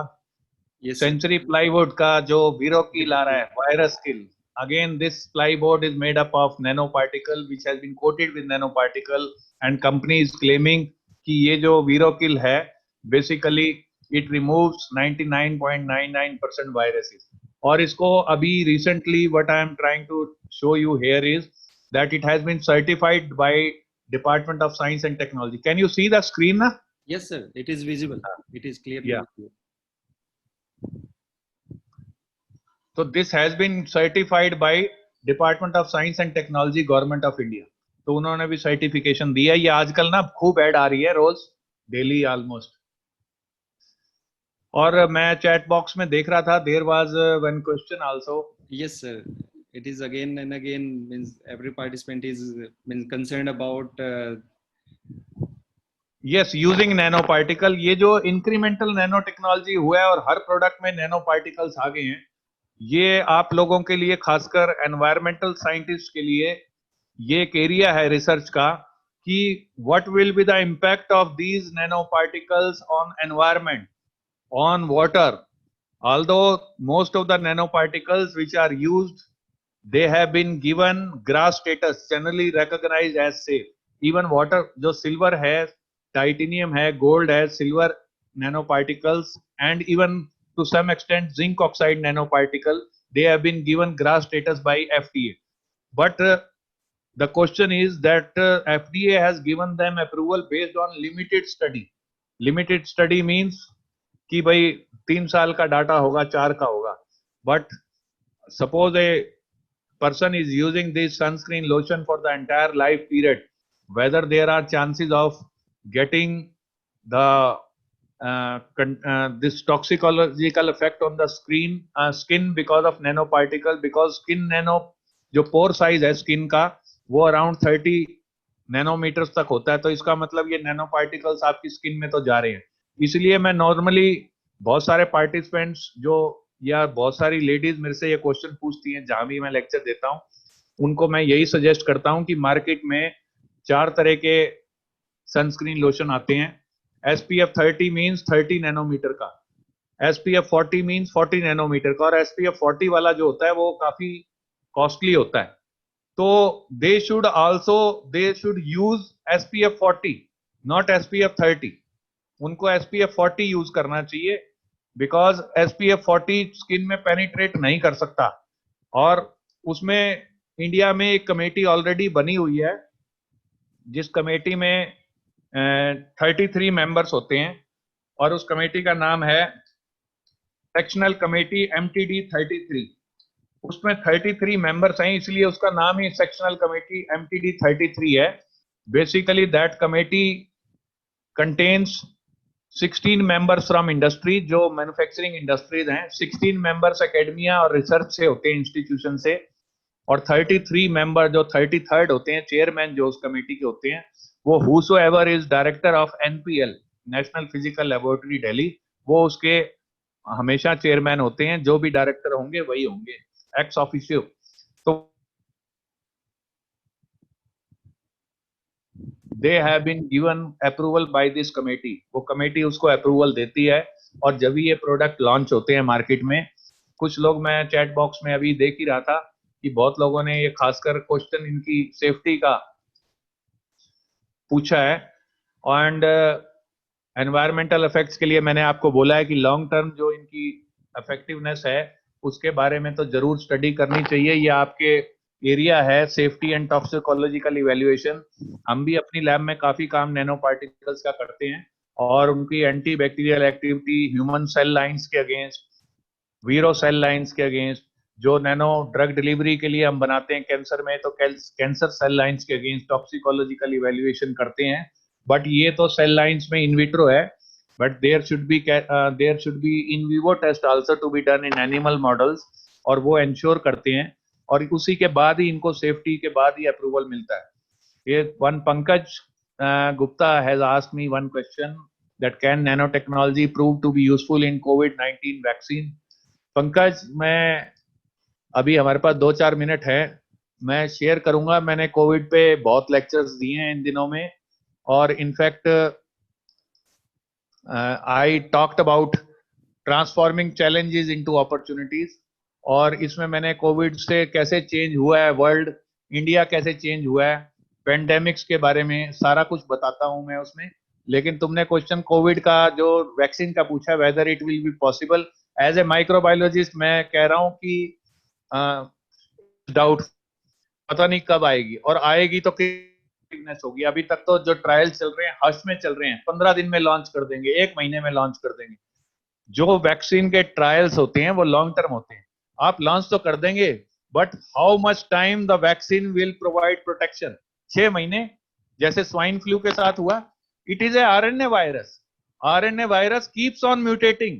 Yes, century plywood का जो वीरो किल आ रहा है, virus kill, again this plyboard is made up of nanoparticle which has been coated with nanoparticle, and company is claiming कि ये जो Virokil है basically it removes 99.99% viruses. और इसको अभी recently what I am trying to show you here is that it has been certified by Department of Science and Technology. Can you see the screen na? Yes, sir. It is visible. It is clearly Yeah. visible. So this has been certified by Department of Science and Technology, Government of India. तो उन्होंने भी certification दिया. ये आजकल ना खूब add आ रही है रोज, डेली ऑलमोस्ट. और मैं चैट बॉक्स में देख रहा था, there was one question also. Yes, sir. It is again and again means every participant is means concerned about yes, using nano particle. ये जो इंक्रीमेंटल नैनो टेक्नोलॉजी हुआ है और हर प्रोडक्ट में नैनो पार्टिकल्स आ गए हैं, ये आप लोगों के लिए, खासकर एनवायरमेंटल साइंटिस्ट के लिए ये एक एरिया है रिसर्च का कि what will be the impact of these nano particles on environment, on water. Although most of the nanoparticles which are used, they have been given GRAS status, generally recognized as safe. Even water, जो silver है, titanium है, gold है, silver nanoparticles, and even to some extent zinc oxide nanoparticle, they have been given GRAS status by FDA. But the question is that FDA has given them approval based on limited study. Limited study means कि भाई 3 साल का data होगा, 4 का होगा. But suppose a person is using this sunscreen lotion for the entire life period, whether there are chances of getting the this toxicological effect on the skin because of nanoparticle, because skin nano जो pore size है skin का वो around 30 nanometres तक होता है. तो इसका मतलब ये नैनो पार्टिकल्स आपकी स्किन में तो जा रहे हैं. इसलिए मैं नॉर्मली बहुत सारे पार्टिसिपेंट्स जो या बहुत सारी लेडीज मेरे से ये क्वेश्चन पूछती हैं जहां भी मैं लेक्चर देता हूं, उनको मैं यही सजेस्ट करता हूं कि मार्केट में 4 तरह के सनस्क्रीन लोशन आते हैं. SPF 30 मींस 30 नैनोमीटर का, SPF 40 मींस 40 नैनोमीटर का, और SPF 40 वाला जो होता है वो काफी कॉस्टली होता है. तो they should use SPF 40, not SPF 30. उनको SPF 40 यूज करना चाहिए, बिकॉज SPF 40 स्किन में पेनिट्रेट नहीं कर सकता. और उसमें इंडिया में एक कमेटी ऑलरेडी बनी हुई है, जिस कमेटी में 33 मेंबर्स होते हैं, और उस कमेटी का नाम है सेक्शनल कमेटी MTD 33. उसमें 33 मेंबर्स हैं, इसलिए उसका नाम ही सेक्शनल कमेटी MTD 33 है. Basically that committee contains 16 members from industry, जो मैन्युफैक्चरिंग इंडस्ट्रीज हैं, 16 मेंबर्स एकेडमिया और रिसर्च से होते हैं, इंस्टीट्यूशन से, और 33 मेंबर जो 33rd होते हैं, चेयरमैन जो उस कमेटी के होते हैं, वो whosoever is director of NPL, national physical laboratory Delhi, वो उसके हमेशा चेयरमैन होते हैं. जो भी डायरेक्टर होंगे वही होंगे एक्स ऑफिशियो. तो they have been given approval by this committee. वो कमेटी उसको अप्रूवल देती है, और जब ये प्रोडक्ट लॉन्च होते हैं मार्केट में, कुछ लोग, मैं चैट बॉक्स में अभी देख ही रहा था कि बहुत लोगों ने ये खासकर क्वेश्चन इनकी सेफ्टी का पूछा है. एंड एनवायरमेंटल इफेक्ट्स के लिए मैंने आपको बोला है कि लॉन्ग टर्म जो इनकी इफेक्टिवनेस है उसके बारे में तो जरूर स्टडी करनी चाहिए. ये आपके एरिया है सेफ्टी एंड टॉक्सिकोलॉजिकल इवैल्यूएशन. हम भी अपनी लैब में काफी काम नैनो पार्टिकल्स का करते हैं, और उनकी anti bacterial activity human cell lines के अगेंस्ट, वीरो सेल लाइंस के अगेंस्ट, जो नैनो ड्रग डिलीवरी के लिए हम बनाते हैं कैंसर में, तो कैंसर सेल लाइंस के अगेंस्ट टॉक्सिकोलॉजिकल इवैल्यूएशन करते हैं. बट ये तो सेल लाइंस में इन विट्रो है, but there should be in vivo test also to be done in animal models, और वो एंश्योर करते हैं, और उसी के बाद ही इनको सेफ्टी के बाद ही अप्रूवल मिलता है. ये one Pankaj Gupta has asked me one question that can nano technology prove to be useful in COVID-19 vaccine. Pankaj, मैं अभी हमारे पास 2-4 मिनट है, मैं शेयर करूंगा. मैंने कोविड पे बहुत लेक्चर्स दिए हैं इन दिनों में, और in fact I talked about transforming challenges into opportunities, और इसमें मैंने कोविड से कैसे चेंज हुआ है वर्ल्ड, इंडिया कैसे चेंज हुआ है, पेंडेमिक्स के बारे में सारा कुछ बताता हूं मैं उसमें। लेकिन तुमने क्वेश्चन कोविड का जो वैक्सीन का पूछा, whether it will be possible, as a microbiologist मैं कह रहा हूं कि डाउट, पता नहीं कब आएगी, और आएगी तो कितनेस होगी। अभी तक तो जो ट्रायल चल रहे हैं हर्ष में चल रहे हैं, 15 दिन में लॉन्च कर देंगे, 1 महीने में लॉन्च कर देंगे। जो वैक्सीन के ट्रायल्स होते हैं वो लॉन्ग टर्म होते हैं। आप लॉन्च तो कर देंगे, but how much time the vaccine will provide protection? 6 महीने, जैसे स्वाइन फ्लू के साथ हुआ। It is a RNA virus. RNA virus keeps on mutating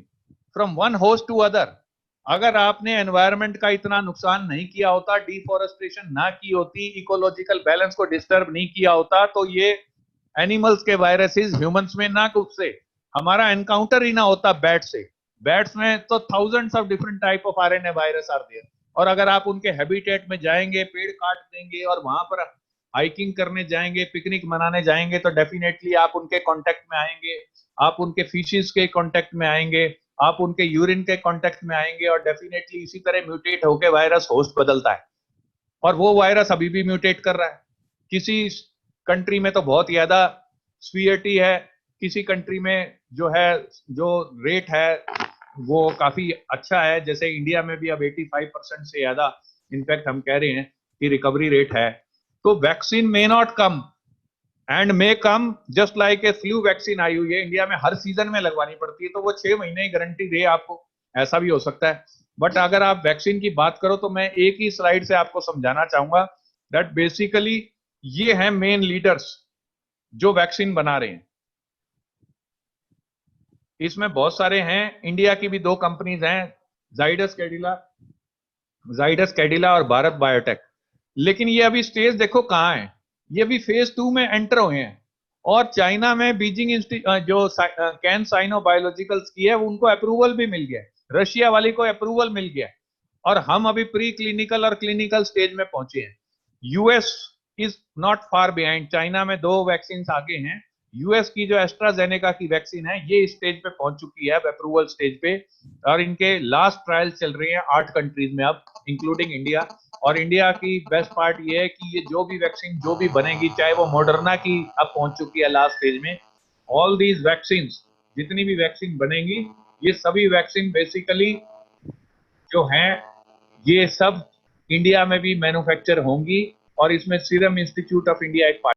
from one host to other. अगर आपने एनवायरनमेंट का इतना नुकसान नहीं किया होता, डिफॉरेस्टेशन ना की होती, इकोलॉजिकल बैलेंस को डिस्टर्ब नहीं किया होता, तो ये एनिमल्स के वायरसेस ह्यूमंस में ना घुसते, हमारा एनकाउंटर ही ना होता बैट से। बैट्स में तो thousands of different type of RNA virus are there. और अगर आप उनके हैबिटेट में जाएंगे, पेड़ काट देंगे और वहां पर हाइकिंग करने जाएंगे, पिकनिक मनाने जाएंगे, तो डेफिनेटली आप उनके कांटेक्ट में आएंगे, आप उनके फिशेस के कांटेक्ट में आएंगे, आप उनके यूरिन के कांटेक्ट में आएंगे, और डेफिनेटली इसी तरह म्यूटेट होकर वायरस होस्ट बदलता है। और वो वायरस अभी भी म्यूटेट कर रहा है। किसी कंट्री में तो बहुत ज्यादा सीवियरिटी है, किसी कंट्री में जो है, जो रेट है वो काफी अच्छा है। जैसे इंडिया में भी अब 85% से ज्यादा इनफैक्ट हम कह रहे हैं कि रिकवरी रेट है। तो vaccine may not come and may come just like a flu vaccine आई हुई है, इंडिया में हर सीजन में लगवानी पड़ती है, तो वो 6 महीने की गारंटी दे आपको, ऐसा भी हो सकता है। बट अगर आप वैक्सीन की बात करो तो मैं एक ही स्लाइड से आपको समझाना चाहूंगा दैट बेसिकली ये हैं मेन लीडर्स जो वैक्सीन बना रहे हैं। इसमें बहुत सारे हैं, इंडिया की भी 2 कंपनीज हैं, जाइडस कैडिला और भारत बायोटेक। लेकिन ये अभी स्टेज देखो कहाँ है, ये अभी फेज 2 में एंटर हुए हैं। और चाइना में बीजिंग जो कैन साइनो बायोलॉजिकल्स की है, उनको अप्रूवल भी मिल गया, रशिया वाली को अप्रूवल मिल गया, और हम अभी प्री क्लिनिकल और क्लिनिकल स्टेज में पहुंचे हैं। US is not far behind, China में 2 वैक्सीन आगे हैं। यूएस की जो एस्ट्राजेनेका की वैक्सीन है ये स्टेज पे पहुंच चुकी है, अप्रूवल स्टेज पे, और इनके लास्ट ट्रायल चल रहे हैं 8 कंट्रीज में अब, इंक्लूडिंग इंडिया। और इंडिया की बेस्ट पार्ट ये है कि ये जो भी वैक्सीन जो भी बनेगी, चाहे वो मॉडर्ना की अब पहुंच चुकी है लास्ट स्टेज में, ऑल दीज वैक्सीन, जितनी भी वैक्सीन बनेंगी, ये सभी वैक्सीन बेसिकली जो हैं ये सब इंडिया में भी मैन्युफैक्चर होंगी, और इसमें सीरम इंस्टीट्यूट ऑफ इंडिया एक